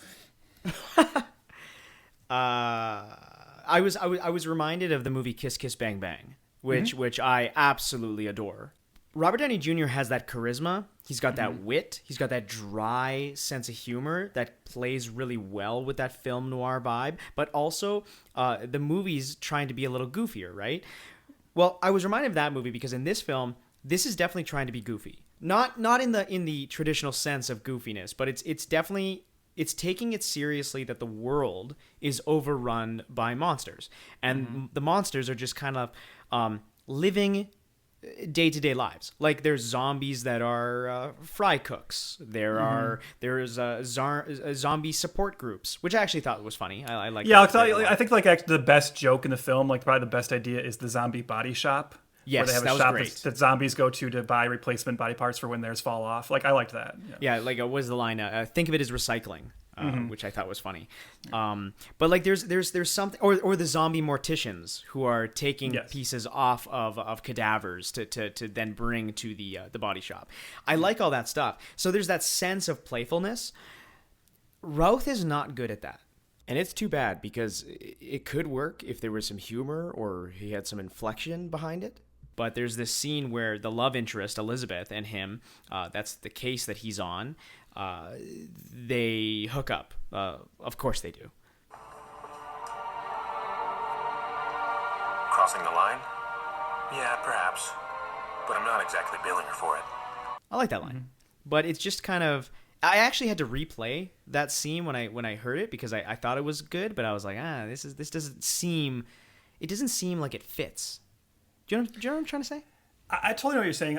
B: I was reminded of the movie Kiss Kiss Bang Bang, which I absolutely adore. Robert Downey Jr. has that charisma. He's got that wit. He's got that dry sense of humor that plays really well with that film noir vibe. But also, the movie's trying to be a little goofier, right? Well, I was reminded of that movie because in this film, this is definitely trying to be goofy. Not in the traditional sense of goofiness, but it's definitely. It's taking it seriously that the world is overrun by monsters. And the monsters are just kind of living day-to-day lives. Like there's zombies that are fry cooks. There's zombie support groups, which I actually thought was funny. I like.
A: Yeah, I think like actually the best joke in the film, like probably the best idea, is the zombie body shop.
B: Yes,
A: where they have
B: that
A: a shop
B: was great.
A: that zombies go to buy replacement body parts for when theirs fall off. Like I liked that.
B: Yeah, like what was the line? Think of it as recycling. Which I thought was funny. But like there's something, or the zombie morticians who are taking pieces off of cadavers to then bring to the body shop. I like all that stuff. So there's that sense of playfulness. Routh is not good at that. And it's too bad, because it could work if there was some humor or he had some inflection behind it. But there's this scene where the love interest, Elizabeth, and him, that's the case that he's on, they hook up. Of course they do.
C: Crossing the line? Yeah, perhaps. But I'm not exactly billing her for it.
B: I like that line. But it's just kind of... I actually had to replay that scene when I heard it, because I thought it was good, but I was like, this doesn't seem... It doesn't seem like it fits. Do you know what I'm trying to say?
A: I totally know what you're saying.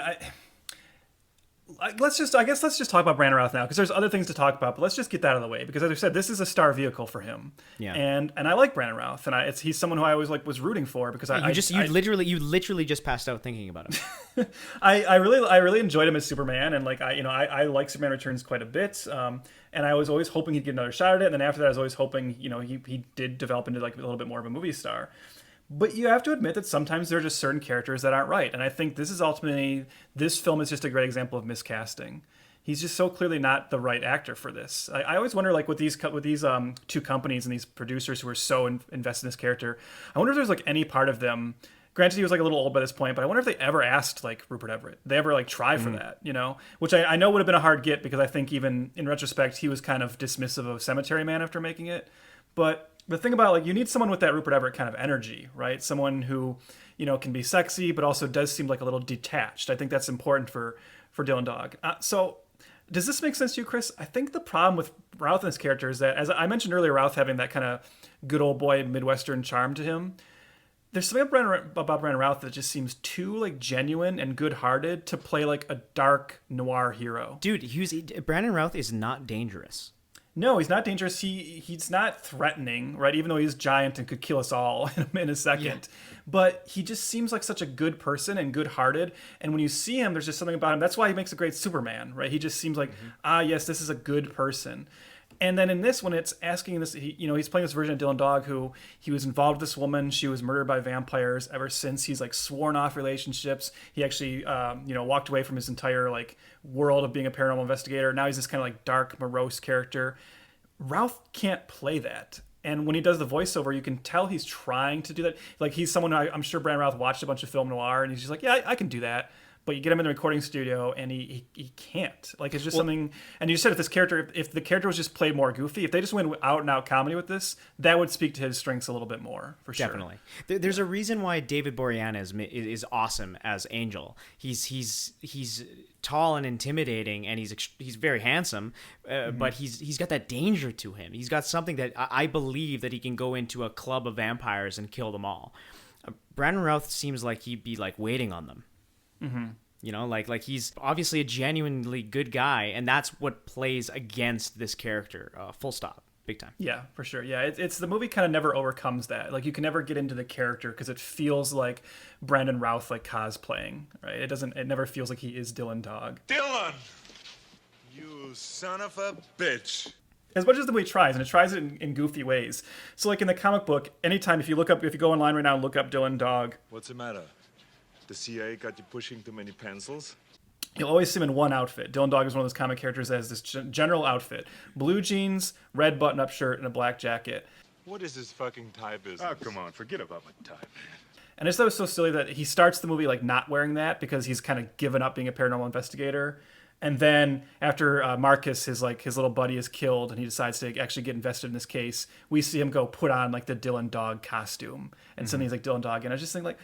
A: let's just talk about Brandon Routh now, because there's other things to talk about, but let's just get that out of the way, because as I said, this is a star vehicle for him.
B: Yeah.
A: And I like Brandon Routh, and he's someone who I always was rooting for, because
B: you literally just passed out thinking about him.
A: I really enjoyed him as Superman, and I like Superman Returns quite a bit. And I was always hoping he'd get another shot at it, and then after that I was always hoping, he did develop into like a little bit more of a movie star. But you have to admit that sometimes there are just certain characters that aren't right. And I think this film is just a great example of miscasting. He's just so clearly not the right actor for this. I always wonder, like, with these two companies and these producers who are so invested in this character, I wonder if there's like any part of them. Granted, he was like a little old by this point, but I wonder if they ever asked like Rupert Everett. They ever like try for that, Which I know would have been a hard get, because I think even in retrospect he was kind of dismissive of Cemetery Man after making it. But the thing about, like, you need someone with that Rupert Everett kind of energy, right? Someone who, can be sexy, but also does seem like a little detached. I think that's important for Dylan Dog. So does this make sense to you, Chris? I think the problem with Routh and his character is that, as I mentioned earlier, Routh having that kind of good old boy Midwestern charm to him, there's something about Brandon Routh that just seems too like genuine and good-hearted to play like a dark noir hero.
B: Dude, Brandon Routh is not dangerous.
A: No, he's not dangerous. He's not threatening, right? Even though he's giant and could kill us all in a second. Yeah. But he just seems like such a good person and good-hearted. And when you see him, there's just something about him. That's why he makes a great Superman, right? He just seems like, yes, this is a good person. And then in this, when it's asking this, he's playing this version of Dylan Dog who he was involved with this woman. She was murdered by vampires. Ever since, he's like sworn off relationships. He actually, walked away from his entire like world of being a paranormal investigator. Now he's this kind of like dark, morose character. Routh can't play that. And when he does the voiceover, you can tell he's trying to do that. Like, he's someone who I'm sure Brandon Routh watched a bunch of film noir, and he's just like, yeah, I can do that. But you get him in the recording studio, and he can't. Like, it's just something. And you said if the character was just played more goofy, if they just went out and out comedy with this, that would speak to his strengths a little bit more, for sure.
B: Definitely. There's a reason why David Boreanaz is awesome as Angel. He's tall and intimidating, and he's very handsome, but he's got that danger to him. He's got something that I believe that he can go into a club of vampires and kill them all. Brandon Routh seems like he'd be like waiting on them. Mm-hmm. Like he's obviously a genuinely good guy, and that's what plays against this character. Full stop. Big time. Yeah, for sure. Yeah, it's the movie kind of never overcomes that. Like, you can never get into the character because it feels like Brandon Routh like cosplaying, right? It never feels like he is Dylan Dog.
J: Dylan! You son of a bitch.
A: As much as the movie tries, and it tries it in goofy ways. So like in the comic book, anytime if you go online right now and look up Dylan Dog.
J: What's the matter? The CIA got you pushing too many pencils?
A: You'll always see him in one outfit. Dylan Dog is one of those comic characters that has this general outfit. Blue jeans, red button-up shirt, and a black jacket.
J: What is this fucking tie business?
C: Oh, come on. Forget about my tie, man.
A: And I just thought it was so silly that he starts the movie like not wearing that because he's kind of given up being a paranormal investigator. And then after Marcus, his little buddy, is killed and he decides to actually get invested in this case, we see him go put on like the Dylan Dog costume. And suddenly he's like Dylan Dog. And I was just thinking like,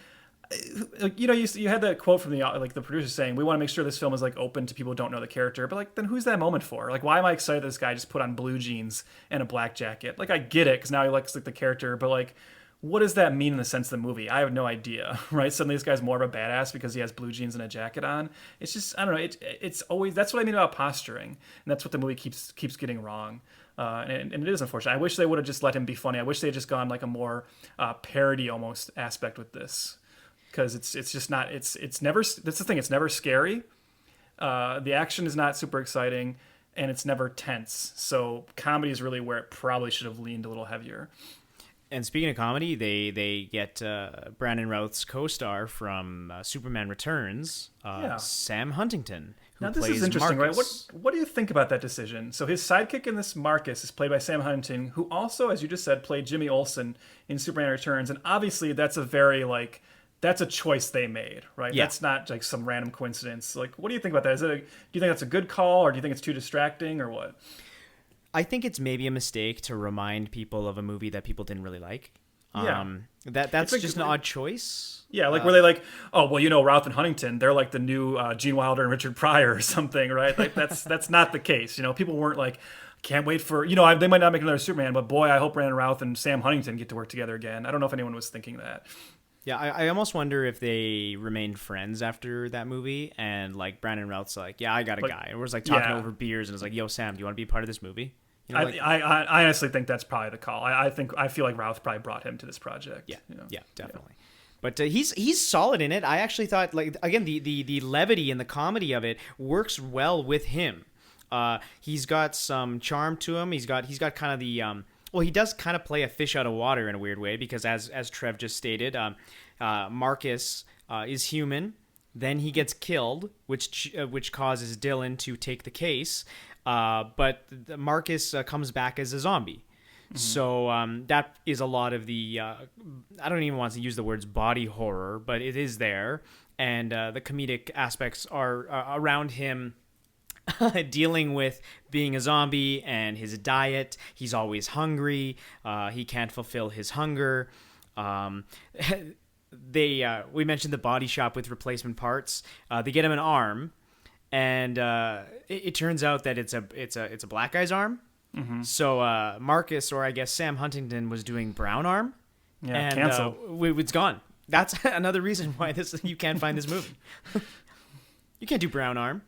A: you had that quote from the producer saying, we want to make sure this film is like open to people who don't know the character, but like, then who's that moment for? Like, why am I excited that this guy just put on blue jeans and a black jacket? Like, I get it because now he likes like the character, but like, what does that mean in the sense of the movie? I have no idea, right? Suddenly this guy's more of a badass because he has blue jeans and a jacket on. It's just, I don't know. It's always, that's what I mean about posturing, and that's what the movie keeps getting wrong. And it is unfortunate. I wish they would have just let him be funny. I wish they had just gone like a more parody almost aspect with this. Because it's just not, it's never, that's the thing, it's never scary. The action is not super exciting, and it's never tense. So comedy is really where it probably should have leaned a little heavier.
B: And speaking of comedy, they get Brandon Routh's co-star from Superman Returns, Sam Huntington, who
A: now this
B: plays
A: is interesting,
B: Marcus.
A: Right? What do you think about that decision? So his sidekick in this, Marcus, is played by Sam Huntington, who also, as you just said, played Jimmy Olsen in Superman Returns. And obviously that's a very like, that's a choice they made, right? Yeah. That's not like some random coincidence. Like, what do you think about that? Do you think that's a good call, or do you think it's too distracting, or what?
B: I think it's maybe a mistake to remind people of a movie that people didn't really like. That's just an odd choice.
A: Yeah, like were they like, oh, well, Routh and Huntington, they're like the new Gene Wilder and Richard Pryor or something, right? Like that's not the case. People weren't like, can't wait for, they might not make another Superman, but boy, I hope Brandon Routh and Sam Huntington get to work together again. I don't know if anyone was thinking that.
B: Yeah, I almost wonder if they remained friends after that movie, and like Brandon Routh's like, yeah, I got a guy, and we're just like talking over beers, and it's like, yo, Sam, do you want to be part of this movie? You know,
A: I honestly think that's probably the call. I feel like Routh probably brought him to this project.
B: Yeah,
A: you know?
B: yeah, definitely. But he's solid in it. I actually thought, like, again, the levity and the comedy of it works well with him. He's got some charm to him. He's got kind of the well, he does kind of play a fish out of water in a weird way, because as Trev just stated, Marcus is human. Then he gets killed, which causes Dylan to take the case. But Marcus comes back as a zombie. Mm-hmm. So that is a lot of the I don't even want to use the words body horror, but it is there, and the comedic aspects are around him dealing with being a zombie and his diet. He's always hungry. He can't fulfill his hunger. We mentioned the body shop with replacement parts. They get him an arm, and it turns out that it's a black guy's arm. Mm-hmm. So Marcus, or I guess Sam Huntington, was doing brown arm.
A: Yeah,
B: and
A: canceled.
B: It's gone. That's another reason why you can't find this movie. You can't do brown arm.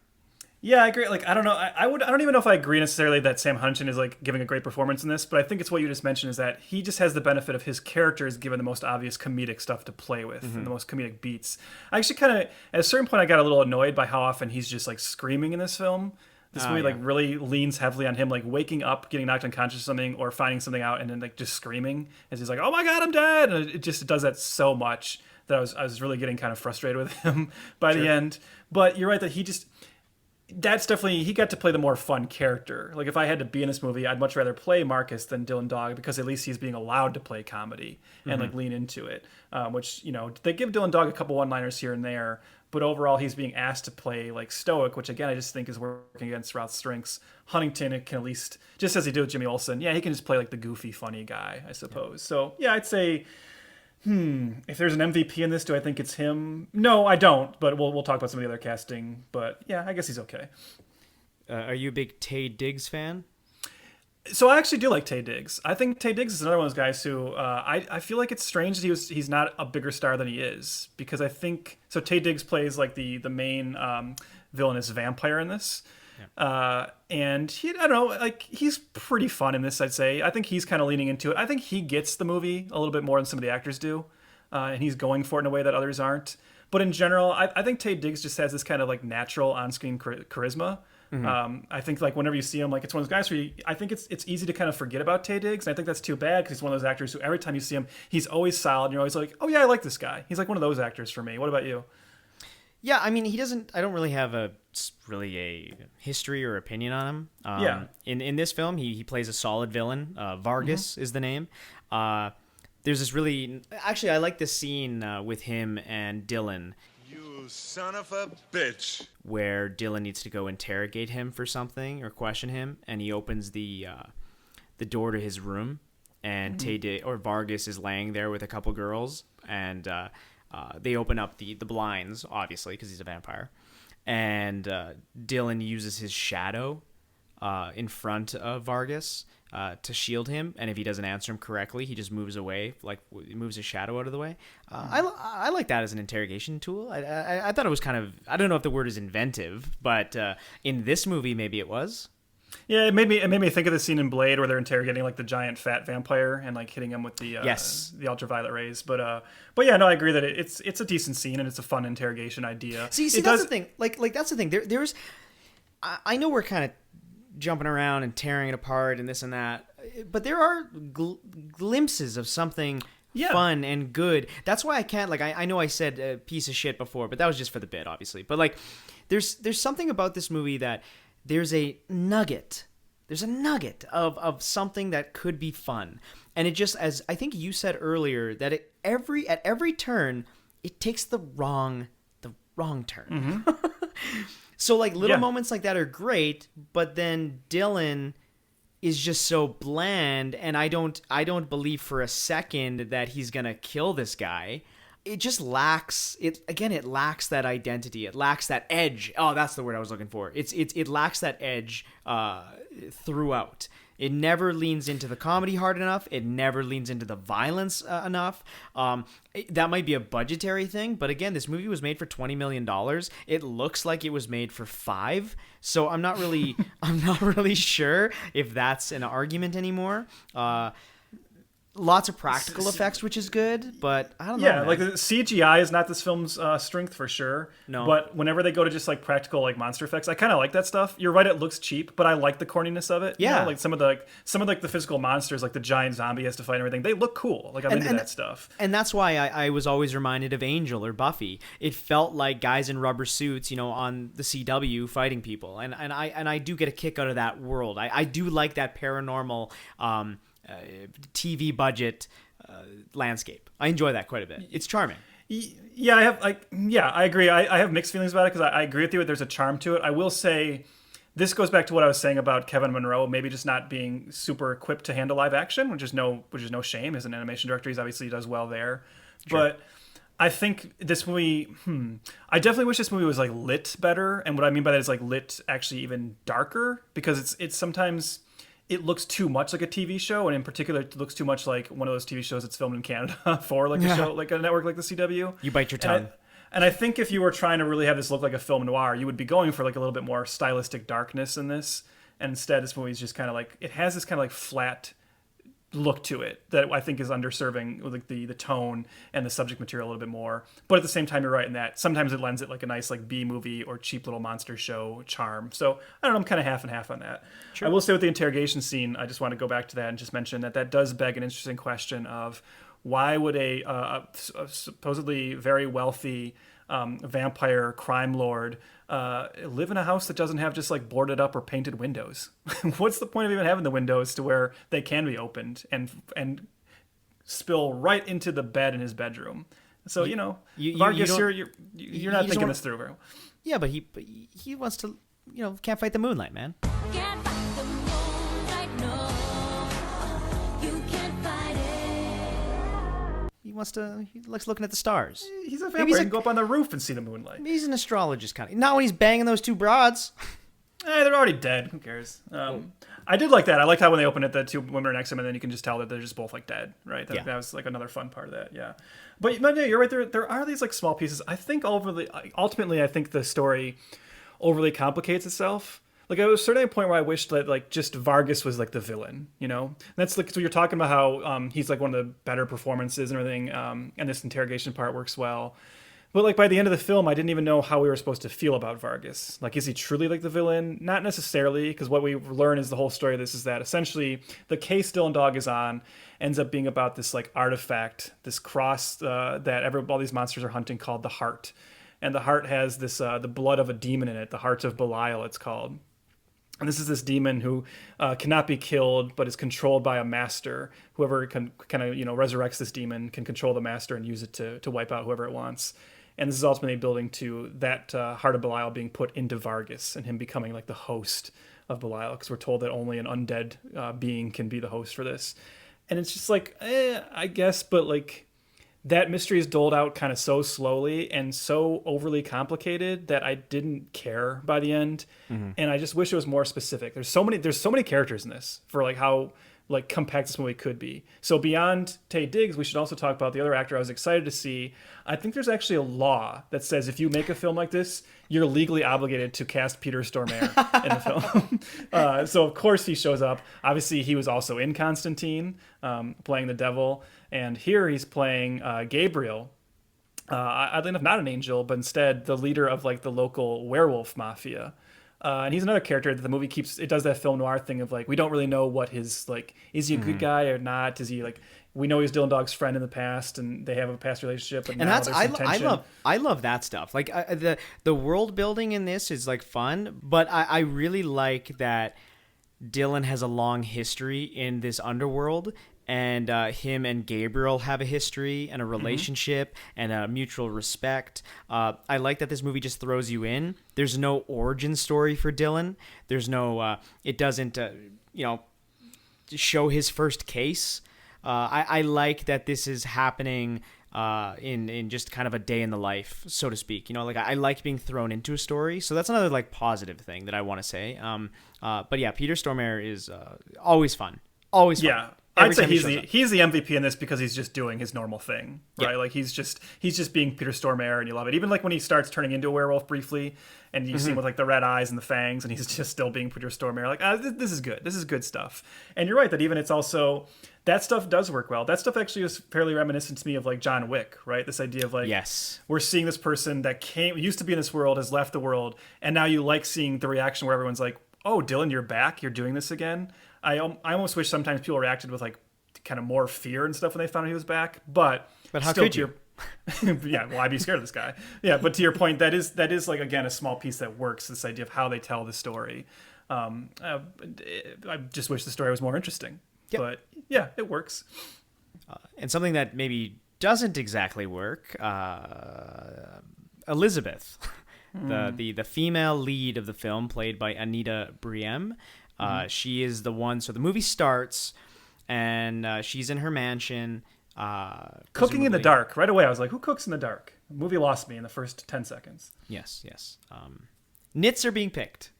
A: Yeah, I agree. Like, I don't know. I don't even know if I agree necessarily that Sam Huntington is like giving a great performance in this, but I think it's what you just mentioned, is that he just has the benefit of his character is given the most obvious comedic stuff to play with, and the most comedic beats. I actually kind of, at a certain point, I got a little annoyed by how often he's just like screaming in this film. This movie like really leans heavily on him like waking up, getting knocked unconscious or something, or finding something out, and then like just screaming as he's like, "Oh my God, I'm dead!" And it just does that so much that I was really getting kind of frustrated with him by the end. But you're right that that's definitely, he got to play the more fun character. Like, if I had to be in this movie, I'd much rather play Marcus than Dylan Dog, because at least he's being allowed to play comedy and like lean into it. Which, you know, they give Dylan Dog a couple one-liners here and there, but overall he's being asked to play like stoic, which again I just think is working against Routh's strengths. Huntington can at least, just as he did with Jimmy Olsen, he can just play like the goofy, funny guy, I suppose. Yeah. So yeah, I'd say, if there's an MVP in this, do I think it's him? No, I don't. But we'll talk about some of the other casting. But yeah, I guess he's okay.
B: Are you a big Taye Diggs fan?
A: So I actually do like Taye Diggs. I think Taye Diggs is another one of those guys who I feel like it's strange that he's not a bigger star than he is, because I think so. Taye Diggs plays like the main villainous vampire in this. Yeah. And I don't know, like, he's pretty fun in this, I'd say. I think he's kind of leaning into it. I think he gets the movie a little bit more than some of the actors do, and he's going for it in a way that others aren't. But in general, I think Taye Diggs just has this kind of like natural on-screen charisma. Mm-hmm. I think like whenever you see him, like, it's one of those guys where I think it's easy to kind of forget about Taye Diggs, and I think that's too bad, because he's one of those actors who every time you see him, he's always solid, and you're always like, oh yeah, I like this guy. He's like one of those actors for me. What about you?
B: Yeah, I mean, I don't really have a history or opinion on him. In this film, he plays a solid villain. Vargas is the name. There's this actually, I like this scene with him and Dylan.
J: You son of a bitch.
B: Where Dylan needs to go interrogate him for something or question him, and he opens the door to his room, and Vargas is laying there with a couple girls, and they open up the blinds, obviously, because he's a vampire. And Dylan uses his shadow in front of Vargas to shield him. And if he doesn't answer him correctly, he just moves away, like moves his shadow out of the way. I like that as an interrogation tool. I thought it was kind of, I don't know if the word is inventive, but in this movie, maybe it was.
A: Yeah, it made me think of the scene in Blade where they're interrogating like the giant fat vampire and like hitting him with the ultraviolet rays. But yeah, no, I agree that it's a decent scene and it's a fun interrogation idea.
B: See, that's the thing. Like that's the thing. There's, I know we're kind of jumping around and tearing it apart and this and that, but there are glimpses of something fun and good. That's why I can't, like, I know I said a piece of shit before, but that was just for the bit, obviously. But like, there's something about this movie that. There's a nugget of something that could be fun. And it just, as I think you said earlier, that at every turn, it takes the wrong turn. Mm-hmm. So like little moments like that are great, but then Dylan is just so bland, and I don't believe for a second that he's going to kill this guy. It just lacks it lacks that identity. It lacks that edge. Oh, that's the word I was looking for. It lacks that edge throughout. It never leans into the comedy hard enough. It never leans into the violence enough. That might be a budgetary thing, but again, this movie was made for $20 million. It looks like it was made for $5, so I'm not really sure if that's an argument anymore. Lots of practical effects, which is good, but I don't know.
A: Yeah,
B: man.
A: like the CGI is not this film's strength for sure.
B: No.
A: But whenever they go to just like practical like monster effects, I kind of like that stuff. You're right, it looks cheap, but I like the corniness of it.
B: Yeah.
A: You know, like some of the physical monsters, like the giant zombie has to fight and everything. They look cool. Like I'm into that stuff.
B: And that's why I was always reminded of Angel or Buffy. It felt like guys in rubber suits, on the CW fighting people, and I do get a kick out of that world. I do like that paranormal. TV budget landscape. I enjoy that quite a bit. It's charming.
A: Yeah, I agree. I have mixed feelings about it because I agree with you. There's a charm to it. I will say, this goes back to what I was saying about Kevin Monroe, maybe just not being super equipped to handle live action, which is no shame. As an animation director, he obviously does well there. Sure. But I think this movie, I definitely wish this movie was like lit better. And what I mean by that is like lit actually even darker, because it's sometimes it looks too much like a TV show, and in particular, it looks too much like one of those TV shows that's filmed in Canada for like a show, like a network like the CW.
B: You bite your tongue.
A: And I think if you were trying to really have this look like a film noir, you would be going for like a little bit more stylistic darkness in this. And instead, this movie is just kind of like, it has this kind of like flat look to it that I think is underserving like the tone and the subject material a little bit more. But at the same time, you're right in that sometimes it lends it like a nice like B movie or cheap little monster show charm. So I don't know, I'm kind of half and half on that. Sure. I will say with the interrogation scene, I just want to go back to that and just mention that does beg an interesting question of why would a supposedly very wealthy vampire crime lord live in a house that doesn't have just like boarded up or painted windows? What's the point of even having the windows to where they can be opened and spill right into the bed in his bedroom? So Vargas, you're not thinking this through very well.
B: Yeah, but he wants to, can't fight the moonlight, man.
K: Can't fight the moonlight, no. You can't fight it.
B: He likes looking at the stars.
A: He's a vampire. He can go up on the roof and see the moonlight.
B: He's an astrologist kind of. Not when he's banging those two broads.
A: They're already dead. Who cares? I did like that. I liked how when they opened it, the two women are next to him, and then you can just tell that they're just both like dead, right? That was like another fun part of that. Yeah, but no, you're right. There are these like small pieces. I think ultimately, I think the story overly complicates itself. Like there was certainly a point where I wished that like just Vargas was like the villain, That's like, so you're talking about how he's like one of the better performances and everything, and this interrogation part works well. But like by the end of the film, I didn't even know how we were supposed to feel about Vargas. Like, is he truly like the villain? Not necessarily, because what we learn is the whole story of this is that essentially the case Dylan Dog is on ends up being about this like artifact, this cross that all these monsters are hunting called the Heart. And the Heart has this the blood of a demon in it, the Heart of Belial it's called. And this is this demon who cannot be killed, but is controlled by a master. Whoever can kind of resurrects this demon can control the master and use it to wipe out whoever it wants. And this is ultimately building to that Heart of Belial being put into Vargas and him becoming like the host of Belial, because we're told that only an undead being can be the host for this. And it's just like, I guess, but like that mystery is doled out kind of so slowly and so overly complicated that I didn't care by the end. Mm-hmm. And I just wish it was more specific. There's so many characters in this for like how like compact this movie could be. So beyond Taye Diggs, we should also talk about the other actor I was excited to see. I think there's actually a law that says if you make a film like this, you're legally obligated to cast Peter Stormare in the film. So of course he shows up. Obviously he was also in Constantine, playing the devil. And here he's playing Gabriel. Oddly enough, not an angel, but instead the leader of like the local werewolf mafia. And he's another character that the movie it does that film noir thing of like, we don't really know what his, like, is he a good guy or not? Is he like, we know he's Dylan Dog's friend in the past and they have a past relationship. But
B: I love that stuff. Like the world building in this is like fun, but I really like that Dylan has a long history in this underworld. And him and Gabriel have a history and a relationship and a mutual respect. I like that this movie just throws you in. There's no origin story for Dylan. There's no, it doesn't, show his first case. I like that this is happening in just kind of a day in the life, so to speak. You know, like I like being thrown into a story, so that's another like positive thing that I want to say. But yeah, Peter Stormare is always fun, always fun.
A: Yeah.
B: Every
A: I'd say
B: time
A: he's the MVP in this because he's just doing his normal thing, right?
B: Yeah.
A: Like he's just being Peter Stormare, and you love it. Even like when he starts turning into a werewolf briefly, and you see him with like the red eyes and the fangs, and he's just still being Peter Stormare. Like this is good. This is good stuff. And you're right that even it's also that stuff does work well. That stuff actually is fairly reminiscent to me of like John Wick, right? This idea of like we're seeing this person that used to be in this world, has left the world, and now you like seeing the reaction where everyone's like, "Oh, Dylan, you're back. You're doing this again." I almost wish sometimes people reacted with like kind of more fear and stuff when they found out he was back. But
B: how could you?
A: Yeah, well, I'd be scared of this guy. Yeah, but to your point, that is like again a small piece that works. This idea of how they tell the story. I just wish the story was more interesting. Yep. But yeah, it works.
B: And something that maybe doesn't exactly work. Elizabeth, the female lead of the film, played by Anita Briem. She is the one. So the movie starts, and she's in her mansion.
A: Cooking in the dark. Right away, I was like, who cooks in the dark? The movie lost me in the first 10 seconds.
B: Yes. Nits are being picked.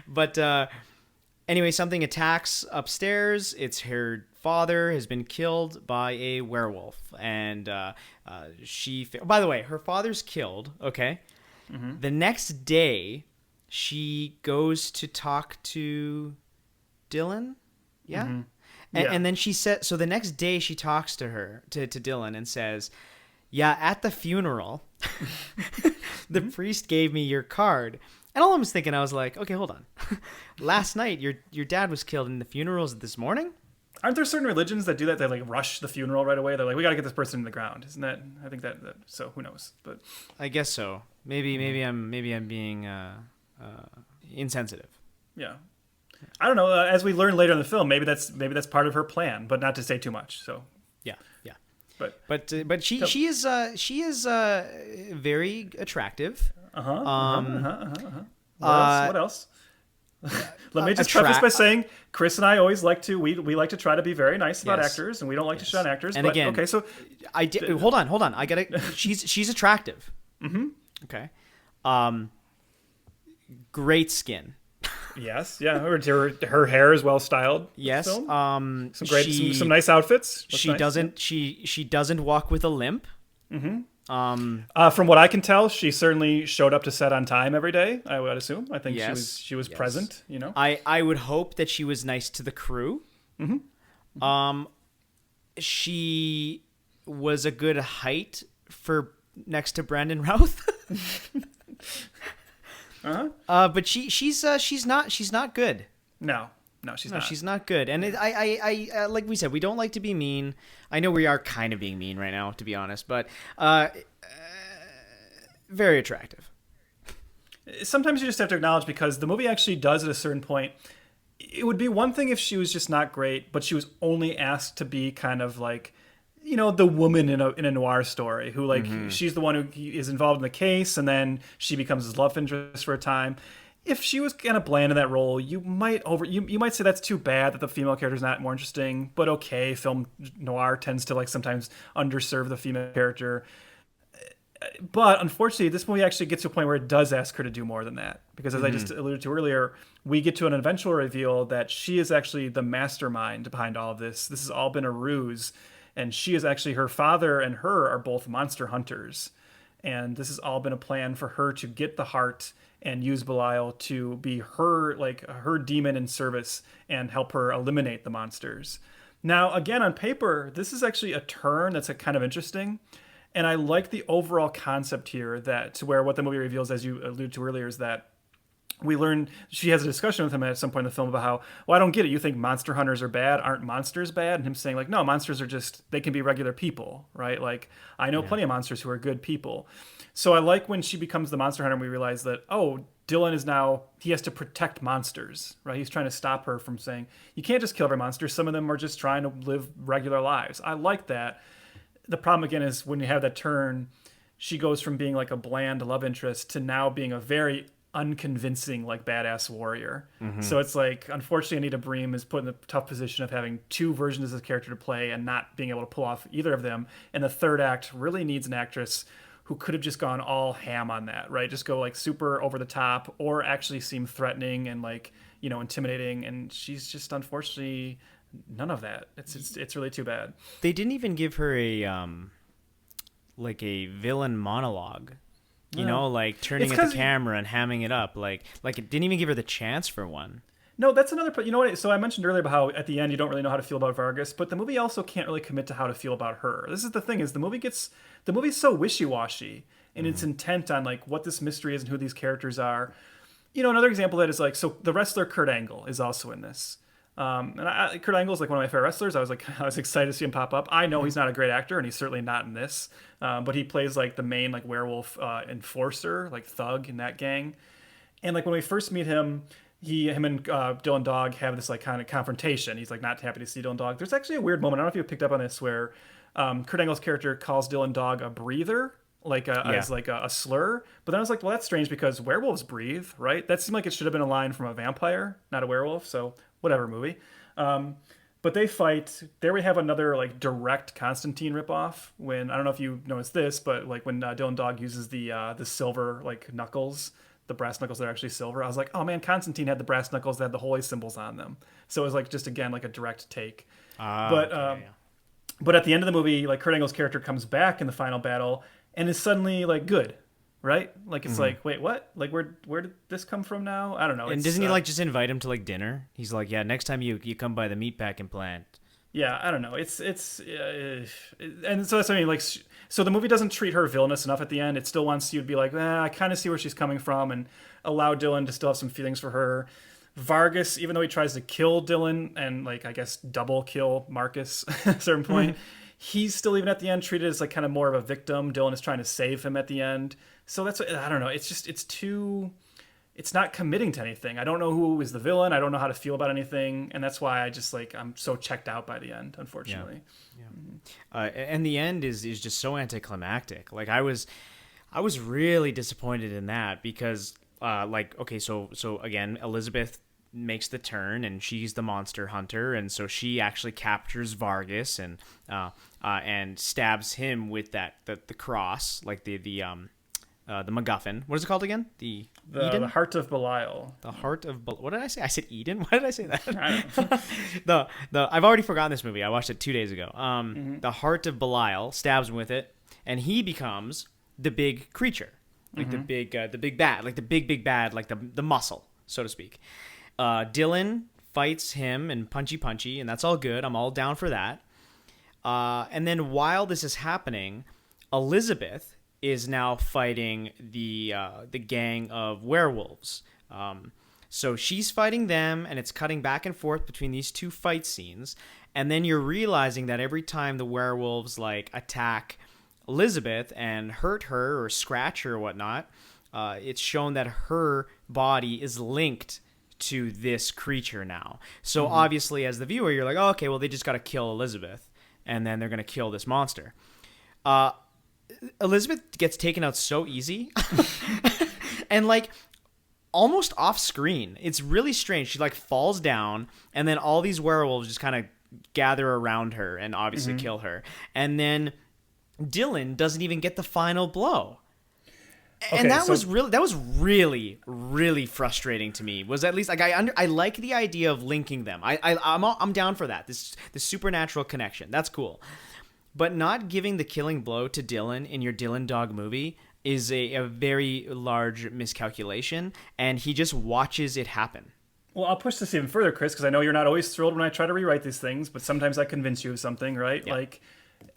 B: But anyway, something attacks upstairs. It's her father has been killed by a werewolf. And by the way, her father's killed, okay? Mm-hmm. The next day, she goes to talk to Dylan. Yeah. Mm-hmm. And then she said, so the next day she talks to Dylan and says, yeah, at the funeral, the priest gave me your card. And all I was thinking, I was like, okay, hold on. Last night, your dad was killed and the funeral's this morning?
A: Aren't there certain religions that do that? They like rush the funeral right away. They're like, we got to get this person in the ground. Isn't that? I think that so who knows? But
B: I guess so. Maybe I'm being insensitive.
A: Yeah. I don't know. As we learn later in the film, maybe that's part of her plan, but not to say too much. So
B: yeah.
A: But
B: she is very attractive.
A: What else? Let me just preface by saying Chris and I always like to we like to try to be very nice about actors, and we don't like to shit on actors.
B: And
A: but,
B: again,
A: okay, so
B: hold on. I gotta. She's attractive. Mm-hmm. Okay. Great skin.
A: Yes, yeah. Her hair is well styled.
B: Yes.
A: Some nice outfits.
B: She doesn't walk with a limp.
A: Mm-hmm. From what I can tell, she certainly showed up to set on time every day. I would assume. I think she was present. You know.
B: I would hope that she was nice to the crew. Mm-hmm. She was a good height for next to Brandon Routh. But she's not good.
A: No, she's not.
B: She's not good. And I like we said, we don't like to be mean. I know we are kind of being mean right now, to be honest, but very attractive.
A: Sometimes you just have to acknowledge, because the movie actually does at a certain point. It would be one thing if she was just not great, but she was only asked to be kind of like, you know, the woman in a noir story who like she's the one who is involved in the case, and then she becomes his love interest for a time. If she was kind of bland in that role, you might say that's too bad that the female character is not more interesting. But okay, film noir tends to like sometimes underserve the female character. But unfortunately, this movie actually gets to a point where it does ask her to do more than that, because as I just alluded to earlier, we get to an eventual reveal that she is actually the mastermind behind all of this. This has all been a ruse. And she is actually, her father and her are both monster hunters. And this has all been a plan for her to get the heart and use Belial to be her demon in service and help her eliminate the monsters. Now, again, on paper, this is actually a turn that's kind of interesting. And I like the overall concept here, that to where what the movie reveals, as you alluded to earlier, is that we learn, she has a discussion with him at some point in the film about how, well, I don't get it. You think monster hunters are bad? Aren't monsters bad? And him saying like, no, monsters are just, they can be regular people, right? Like, I know plenty of monsters who are good people. So I like when she becomes the monster hunter and we realize that, oh, Dylan is now, he has to protect monsters, right? He's trying to stop her from saying, you can't just kill every monster. Some of them are just trying to live regular lives. I like that. The problem, again, is when you have that turn, she goes from being like a bland love interest to now being a very unconvincing like badass warrior. So it's like, unfortunately, Anita Briem is put in the tough position of having two versions of this character to play and not being able to pull off either of them. And the third act really needs an actress who could have just gone all ham on that, right? Just go like super over the top, or actually seem threatening and like, you know, intimidating. And she's just unfortunately none of that. It's really too bad.
B: They didn't even give her a like a villain monologue. You know, like turning at the camera and hamming it up. Like it didn't even give her the chance for one.
A: No, that's another. You know what? So I mentioned earlier about how at the end you don't really know how to feel about Vargas, but the movie also can't really commit to how to feel about her. This is the thing: is the movie's so wishy-washy in its intent on like what this mystery is and who these characters are. You know, another example of that is like, so the wrestler Kurt Angle is also in this. Kurt Angle is like one of my favorite wrestlers. I was excited to see him pop up. I know he's not a great actor, and he's certainly not in this. But he plays like the main like werewolf enforcer, like thug in that gang. And like when we first meet him, him and Dylan Dog have this like kind of confrontation. He's like not happy to see Dylan Dog. There's actually a weird moment. I don't know if you picked up on this, where Kurt Angle's character calls Dylan Dog a breather, as like a slur. But then I was like, well, that's strange because werewolves breathe, right? That seemed like it should have been a line from a vampire, not a werewolf. So whatever, movie. But they fight. There we have another like direct Constantine ripoff. When I don't know if you noticed this, but like when Dylan Dog uses the silver like knuckles, the brass knuckles that are actually silver. I was like, oh man, Constantine had the brass knuckles that had the holy symbols on them. So it was like just again like a direct take. But at the end of the movie, like Kurt Angle's character comes back in the final battle and is suddenly like good. Right? Like it's like, wait, what? Like where did this come from now? I don't know.
B: And doesn't he like just invite him to like dinner? He's like, yeah, next time you come by the meatpacking plant.
A: Yeah, I don't know. It's and so that's what I mean. Like, so the movie doesn't treat her villainous enough at the end. It still wants you to be like, I kind of see where she's coming from, and allow Dylan to still have some feelings for her. Vargas, even though he tries to kill Dylan and like I guess double kill Marcus at a certain point, he's still even at the end treated as like kind of more of a victim. Dylan is trying to save him at the end. So that's what, I don't know. It's just it's not committing to anything. I don't know who is the villain. I don't know how to feel about anything, and that's why I just like I'm so checked out by the end, unfortunately.
B: Yeah. And the end is just so anticlimactic. Like I was really disappointed in that because so again, Elizabeth makes the turn and she's the monster hunter, and so she actually captures Vargas and stabs him with the cross, like the MacGuffin. What is it called again? The
A: Heart of Belial.
B: The Heart of What did I say? I said Eden? Why did I say that? I don't know. I've already forgotten this movie. I watched it 2 days ago. The Heart of Belial stabs him with it, and he becomes the big creature, like the big bad, like the big bad, like the muscle, so to speak. Dylan fights him and punchy, and that's all good. I'm all down for that. And then while this is happening, Elizabeth is now fighting the gang of werewolves. So she's fighting them, and it's cutting back and forth between these two fight scenes. And then you're realizing that every time the werewolves like attack Elizabeth and hurt her or scratch her or whatnot, it's shown that her body is linked to this creature now. So obviously, as the viewer, you're like, oh, okay, well, they just got to kill Elizabeth, and then they're going to kill this monster. Elizabeth gets taken out so easy and like almost off screen. It's really strange. She like falls down, and then all these werewolves just kind of gather around her and obviously kill her. And then Dylan doesn't even get the final blow. And that was really, really frustrating to me. Was at least like I like the idea of linking them. I'm down for that. This supernatural connection. That's cool. But not giving the killing blow to Dylan in your Dylan Dog movie is a very large miscalculation, and he just watches it happen.
A: Well, I'll push this even further, Chris, because I know you're not always thrilled when I try to rewrite these things, but sometimes I convince you of something, right? Yeah. Like,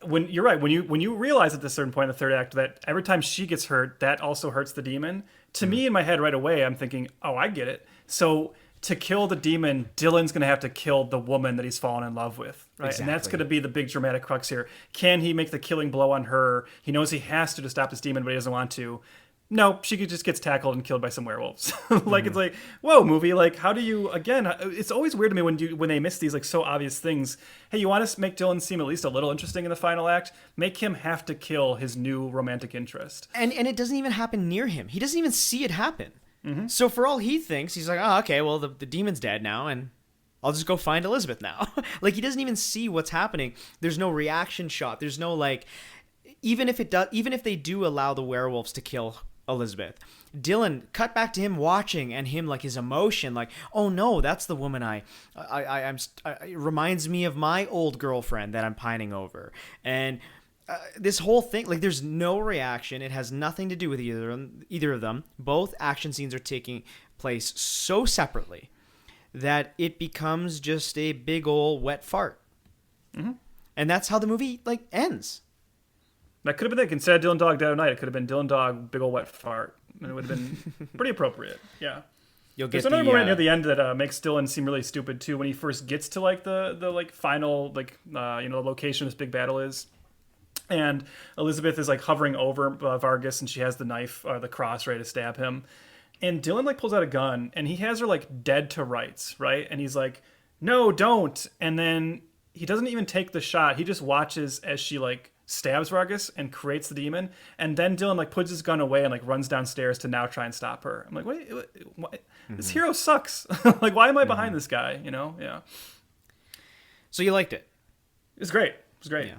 A: when you're right, when you realize at a certain point in the third act that every time she gets hurt, that also hurts the demon. To me, in my head right away, I'm thinking, oh, I get it. So to kill the demon, Dylan's going to have to kill the woman that he's fallen in love with, right? Exactly. And that's going to be the big dramatic crux here. Can he make the killing blow on her? He knows he has to stop this demon, but he doesn't want to. No, she just gets tackled and killed by some werewolves. It's like, whoa, movie. Like, how do you, again, it's always weird to me when they miss these like so obvious things. Hey, you want to make Dylan seem at least a little interesting in the final act? Make him have to kill his new romantic interest.
B: And it doesn't even happen near him. He doesn't even see it happen. So for all he thinks, he's like, oh, okay, well, the demon's dead now, and I'll just go find Elizabeth now. Like, he doesn't even see what's happening. There's no reaction shot. There's no, like, even if they do allow the werewolves to kill Elizabeth, Dylan, cut back to him watching, and him, like, his emotion, like, oh no, that's the woman it reminds me of my old girlfriend that I'm pining over. And this whole thing, like, there's no reaction. It has nothing to do with either of them. Both action scenes are taking place so separately that it becomes just a big old wet fart. And that's how the movie, like, ends.
A: That could have been like, instead of Dylan Dog Dead of Night, it could have been Dylan Dog Big Ol' Wet Fart. And it would have been pretty appropriate. Yeah. There's another moment near the end that makes Dylan seem really stupid too. When he first gets to like the like final like the location this big battle is, and Elizabeth is like hovering over Vargas, and she has the knife, the cross, ready to stab him. And Dylan like pulls out a gun, and he has her like dead to rights, right? And he's like, "No, don't!" And then he doesn't even take the shot. He just watches as she like stabs Vargas and creates the demon, and then Dylan like puts his gun away and like runs downstairs to now try and stop her. I'm like, wait, this hero sucks. Like, why am I behind this guy? Yeah.
B: So you liked it?
A: It was great. Yeah.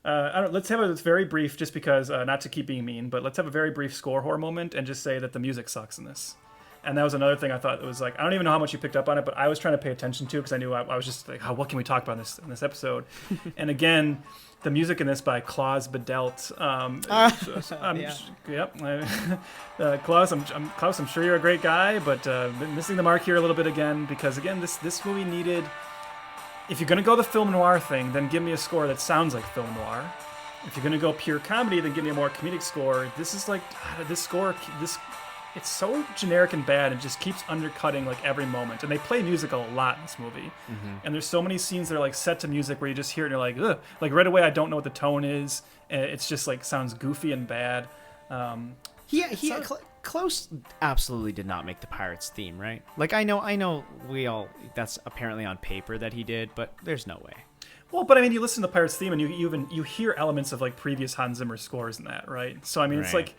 A: Let's have a very brief, just because not to keep being mean, but let's have a very brief score horror moment and just say that the music sucks in this. And that was another thing I thought it was like, I don't even know how much you picked up on it, but I was trying to pay attention to, because I knew I was just like, what can we talk about in this episode? And again, the music in this by Klaus Bedelt. Klaus, I'm sure you're a great guy, but missing the mark here a little bit again, because again, this movie needed, if you're going to go the film noir thing, then give me a score that sounds like film noir. If you're going to go pure comedy, then give me a more comedic score. This is like, it's so generic and bad, and just keeps undercutting like every moment. And they play music a lot in this movie. And there's so many scenes that are like set to music where you just hear it and you're like, ugh. Like right away, I don't know what the tone is. It's just like sounds goofy and bad.
B: Klaus absolutely did not make the Pirates theme, right? Like, I know that's apparently on paper that he did, but there's no way.
A: Well, but I mean, you listen to the Pirates theme and you hear elements of like previous Hans Zimmer scores in that, right? So I mean, It's like,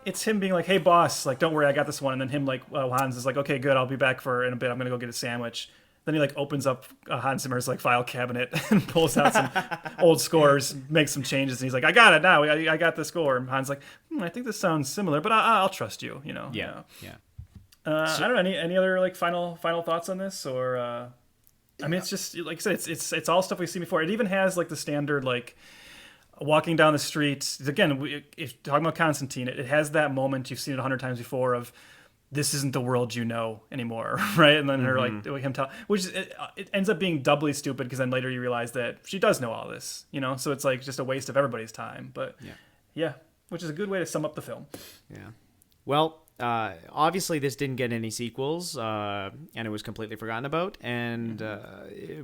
A: it's him being like, hey boss, like, don't worry, I got this one. And then him like, Hans is like, okay, good, I'll be back in a bit, I'm gonna go get a sandwich. Then he like opens up Hans Zimmer's like file cabinet and pulls out some old scores, makes some changes, and he's like, I got it now, I got the score. And Hans like, I think this sounds similar, but I'll trust you,
B: Yeah.
A: I don't know, any other like final thoughts on this, or I mean, it's just like I said, it's all stuff we've seen before. It even has like the standard like walking down the street. Again, if talking about Constantine, it has that moment you've seen it 100 times before of, this isn't the world you know anymore, right? And then her like him tell, which it ends up being doubly stupid, because then later you realize that she does know all this, So it's like just a waste of everybody's time. But yeah, which is a good way to sum up the film.
B: Yeah. Well, obviously this didn't get any sequels, and it was completely forgotten about. And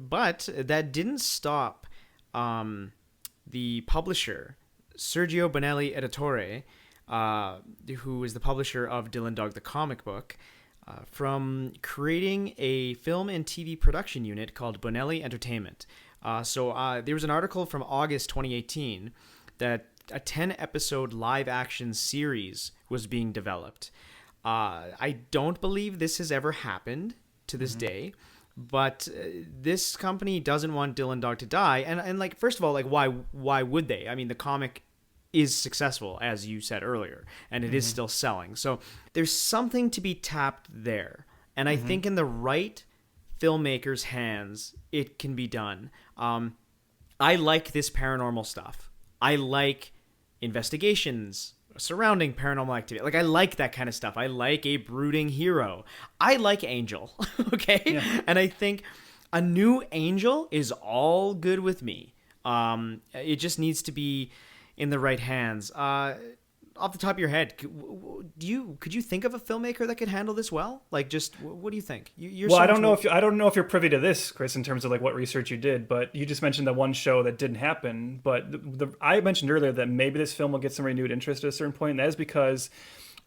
B: but that didn't stop the publisher, Sergio Bonelli Editore, who is the publisher of Dylan Dog the comic book, from creating a film and TV production unit called Bonelli Entertainment. So there was an article from August 2018 that a 10-episode live-action series was being developed. I don't believe this has ever happened to this day, but this company doesn't want Dylan Dog to die. And like, first of all, like, why would they? I mean, the comic is successful, as you said earlier, and it is still selling. So there's something to be tapped there. And I think in the right filmmaker's hands, it can be done. I like this paranormal stuff. I like investigations surrounding paranormal activity. Like, I like that kind of stuff. I like a brooding hero. I like Angel, okay? Yeah. And I think a new Angel is all good with me. It just needs to be in the right hands. Off the top of your head, could you think of a filmmaker that could handle this well? Like, just what do you think?
A: I don't know if you're privy to this, Chris, in terms of like what research you did, but you just mentioned that one show that didn't happen. But I mentioned earlier that maybe this film will get some renewed interest at a certain point. And that is because,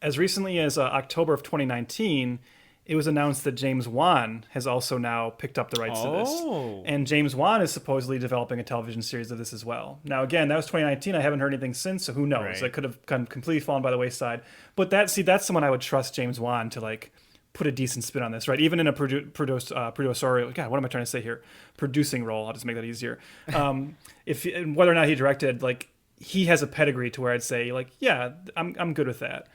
A: as recently as October of 2019, it was announced that James Wan has also now picked up the rights to this.
B: Oh.
A: And James Wan is supposedly developing a television series of this as well. Now, again, that was 2019. I haven't heard anything since, so who knows?
B: Right.
A: That could have completely fallen by the wayside. But that's someone I would trust James Wan to, like, put a decent spin on this, right? Even in a producerial, God, what am I trying to say here? Producing role. I'll just make that easier. Whether or not he directed, like, he has a pedigree to where I'd say, like, yeah, I'm good with that.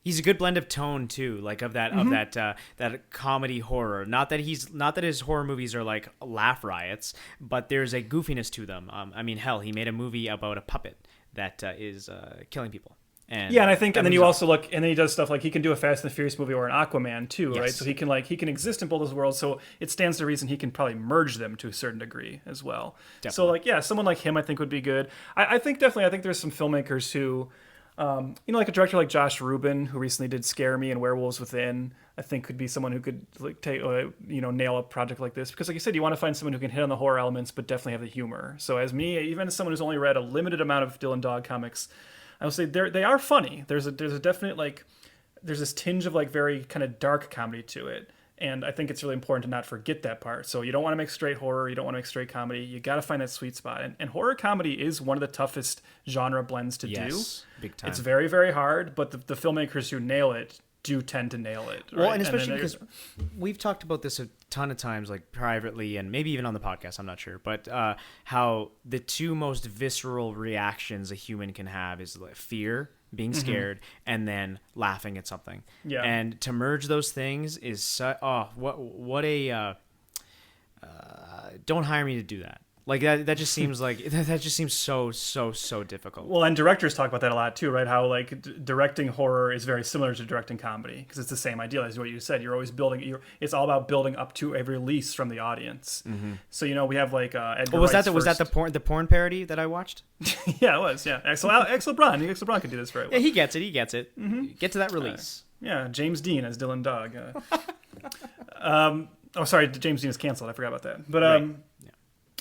B: He's a good blend of tone too, like of that that comedy horror. Not that his horror movies are like laugh riots, but there's a goofiness to them. I mean, hell, he made a movie about a puppet that is killing people. And
A: I think, and then you also look, and then he does stuff like he can do a Fast and the Furious movie or an Aquaman too,
B: Yes.
A: right? So he can exist in both those worlds. So it stands to reason he can probably merge them to a certain degree as well.
B: Definitely.
A: So like, yeah, someone like him I think would be good. I think there's some filmmakers who, like a director like Josh Rubin, who recently did Scare Me and Werewolves Within, I think could be someone who could like take, nail a project like this. Because like you said, you want to find someone who can hit on the horror elements, but definitely have the humor. So as me, even as someone who's only read a limited amount of Dylan Dog comics, I would say they are funny. There's a definite, like, there's this tinge of like very kind of dark comedy to it. And I think it's really important to not forget that part. So you don't want to make straight horror. You don't want to make straight comedy. You got to find that sweet spot. And horror comedy is one of the toughest genre blends to do.
B: Big time.
A: It's very, very hard, but the filmmakers who nail it do tend to nail it. Right?
B: Well, and especially because we've talked about this a ton of times, like privately and maybe even on the podcast, I'm not sure, but how the two most visceral reactions a human can have is like fear, being scared, and then laughing at something.
A: Yeah.
B: And to merge those things is what a don't hire me to do that. Like that just seems like that just seems so difficult.
A: Well, and directors talk about that a lot too, right? How like directing horror is very similar to directing comedy because it's the same idea as what you said. You're always building. It's all about building up to a release from the audience. Mm-hmm. So we have like Edgar
B: was
A: Wright's
B: that the porn parody that I watched?
A: Yeah, it was. Yeah, Axel LeBron could do this very well.
B: Yeah, he gets it. Mm-hmm. Get to that release.
A: Yeah, James Dean as Dylan Dog. Sorry, James Dean is canceled. I forgot about that. But
B: right.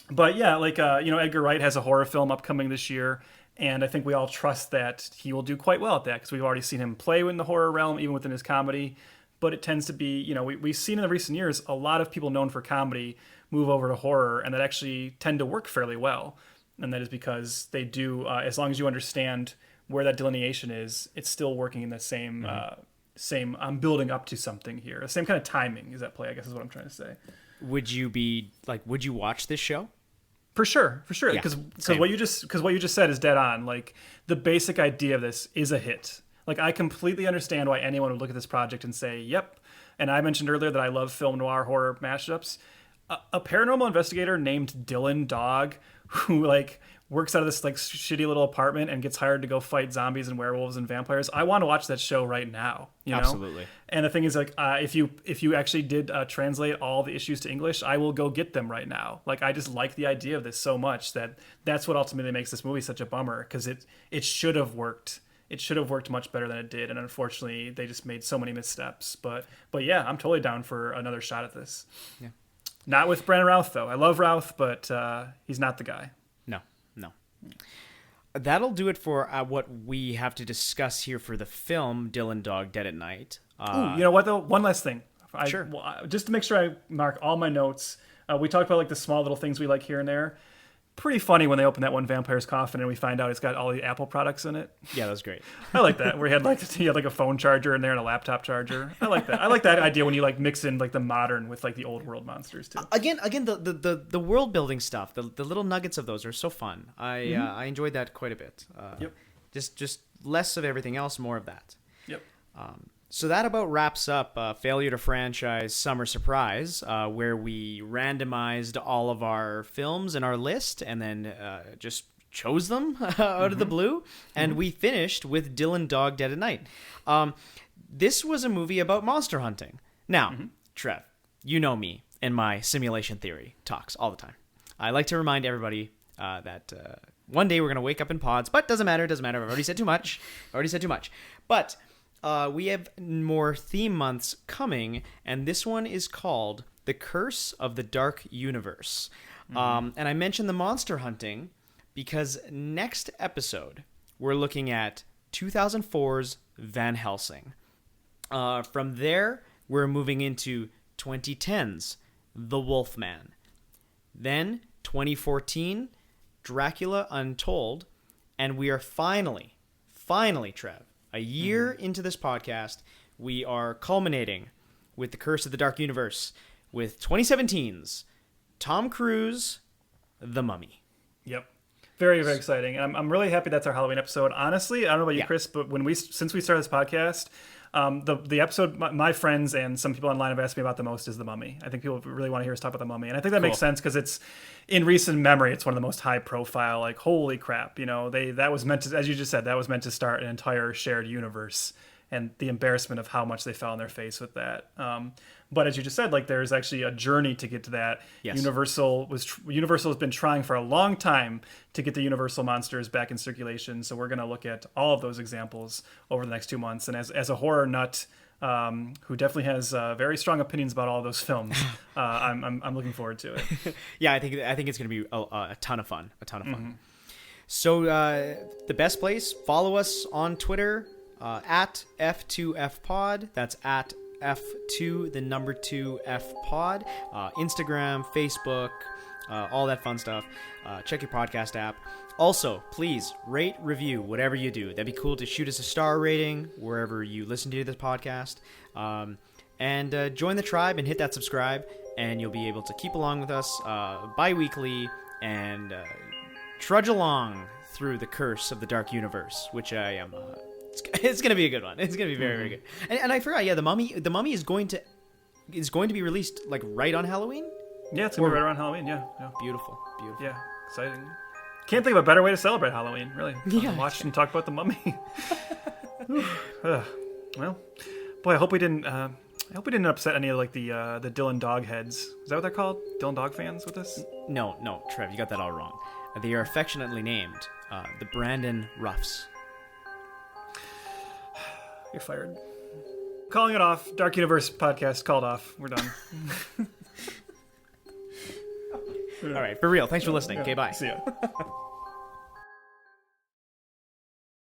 A: But yeah, like Edgar Wright has a horror film upcoming this year, and I think we all trust that he will do quite well at that because we've already seen him play in the horror realm, even within his comedy. But it tends to be, we've seen in the recent years a lot of people known for comedy move over to horror, and that actually tend to work fairly well. And that is because they do, as long as you understand where that delineation is, it's still working in the same. Same. I'm building up to something here. The same kind of timing is at play, I guess, is what I'm trying to say.
B: Would you watch this show?
A: For sure, because what you just said is dead on. Like the basic idea of this is a hit. Like I completely understand why anyone would look at this project and say, "Yep." And I mentioned earlier that I love film noir horror mashups. A paranormal investigator named Dylan Dog, who like works out of this like shitty little apartment and gets hired to go fight zombies and werewolves and vampires. I want to watch that show right now.
B: Absolutely.
A: And the thing is, like, if you actually did translate all the issues to English, I will go get them right now. Like, I just like the idea of this so much that's what ultimately makes this movie such a bummer because it should have worked. It should have worked much better than it did, and unfortunately, they just made so many missteps. But yeah, I'm totally down for another shot at this.
B: Yeah.
A: Not with Brandon Routh though. I love Routh, but he's not the guy.
B: No. That'll do it for what we have to discuss here for the film Dylan Dog Dead at Night.
A: Ooh, you know what though? One last thing.
B: Sure.
A: Just to make sure I mark all my notes. We talked about like the small little things we like here and there. Pretty funny when they open that one vampire's coffin and we find out it's got all the Apple products in it.
B: Yeah, that was great.
A: I like that. Where he had like a phone charger in there and a laptop charger. I like that. I like that idea when you like mix in like the modern with like the old world monsters too.
B: Again, the world building stuff, the little nuggets of those are so fun. I enjoyed that quite a bit.
A: Yep.
B: Just less of everything else, more of that.
A: Yep.
B: So that about wraps up Failure to Franchise Summer Surprise, where we randomized all of our films in our list and then just chose them out of the blue. And we finished with Dylan Dog Dead at Night. This was a movie about monster hunting. Now, Trev, you know me and my simulation theory talks all the time. I like to remind everybody that one day we're going to wake up in pods, but doesn't matter. I've already said too much. But we have more theme months coming, and this one is called The Curse of the Dark Universe. And I mentioned the monster hunting because next episode we're looking at 2004's Van Helsing. From there, we're moving into 2010's The Wolfman. Then 2014, Dracula Untold. And we are finally, Trev, a year into this podcast, we are culminating with The Curse of the Dark Universe with 2017's Tom Cruise, The Mummy.
A: Yep. Very, very exciting. And I'm really happy that's our Halloween episode. Honestly, I don't know about you, Chris, but since we started this podcast, the episode my friends and some people online have asked me about the most is The Mummy. I think people really want to hear us talk about The Mummy. And I think that makes sense because it's, in recent memory, it's one of the most high profile, like, holy crap. That was meant to, as you just said, that was meant to start an entire shared universe, and the embarrassment of how much they fell on their face with that. But as you just said, like, there's actually a journey to get to that.
B: Yes.
A: Universal has been trying for a long time to get the Universal monsters back in circulation. So we're going to look at all of those examples over the next 2 months. And as a horror nut who definitely has very strong opinions about all of those films, I'm looking forward to it.
B: Yeah, I think it's going to be a ton of fun. So the best place, follow us on Twitter at F2FPod. That's at F2 the number 2 F pod. Instagram, Facebook, all that fun stuff. Check your podcast app. Also, please rate, review, whatever you do. That'd be cool to shoot us a star rating wherever you listen to this podcast. And join the tribe and hit that subscribe, and you'll be able to keep along with us bi-weekly and trudge along through the curse of the Dark Universe, which I am... It's going to be a good one. It's going to be very, very good. And I forgot, The Mummy is going to be released, like, right on Halloween?
A: Yeah, it's going to be right around Halloween, yeah.
B: Beautiful.
A: Yeah, exciting. Can't think of a better way to celebrate Halloween, really. Watch and talk about The Mummy. Well, boy, I hope we didn't upset any of, like, the Dylan Dog heads. Is that what they're called? Dylan Dog fans with this?
B: No, Trev, you got that all wrong. They are affectionately named the Brandon Rouths.
A: You're fired. Calling it off. Dark Universe podcast called off. We're done.
B: All right, for real. Thanks for listening. Okay, bye.
A: See ya.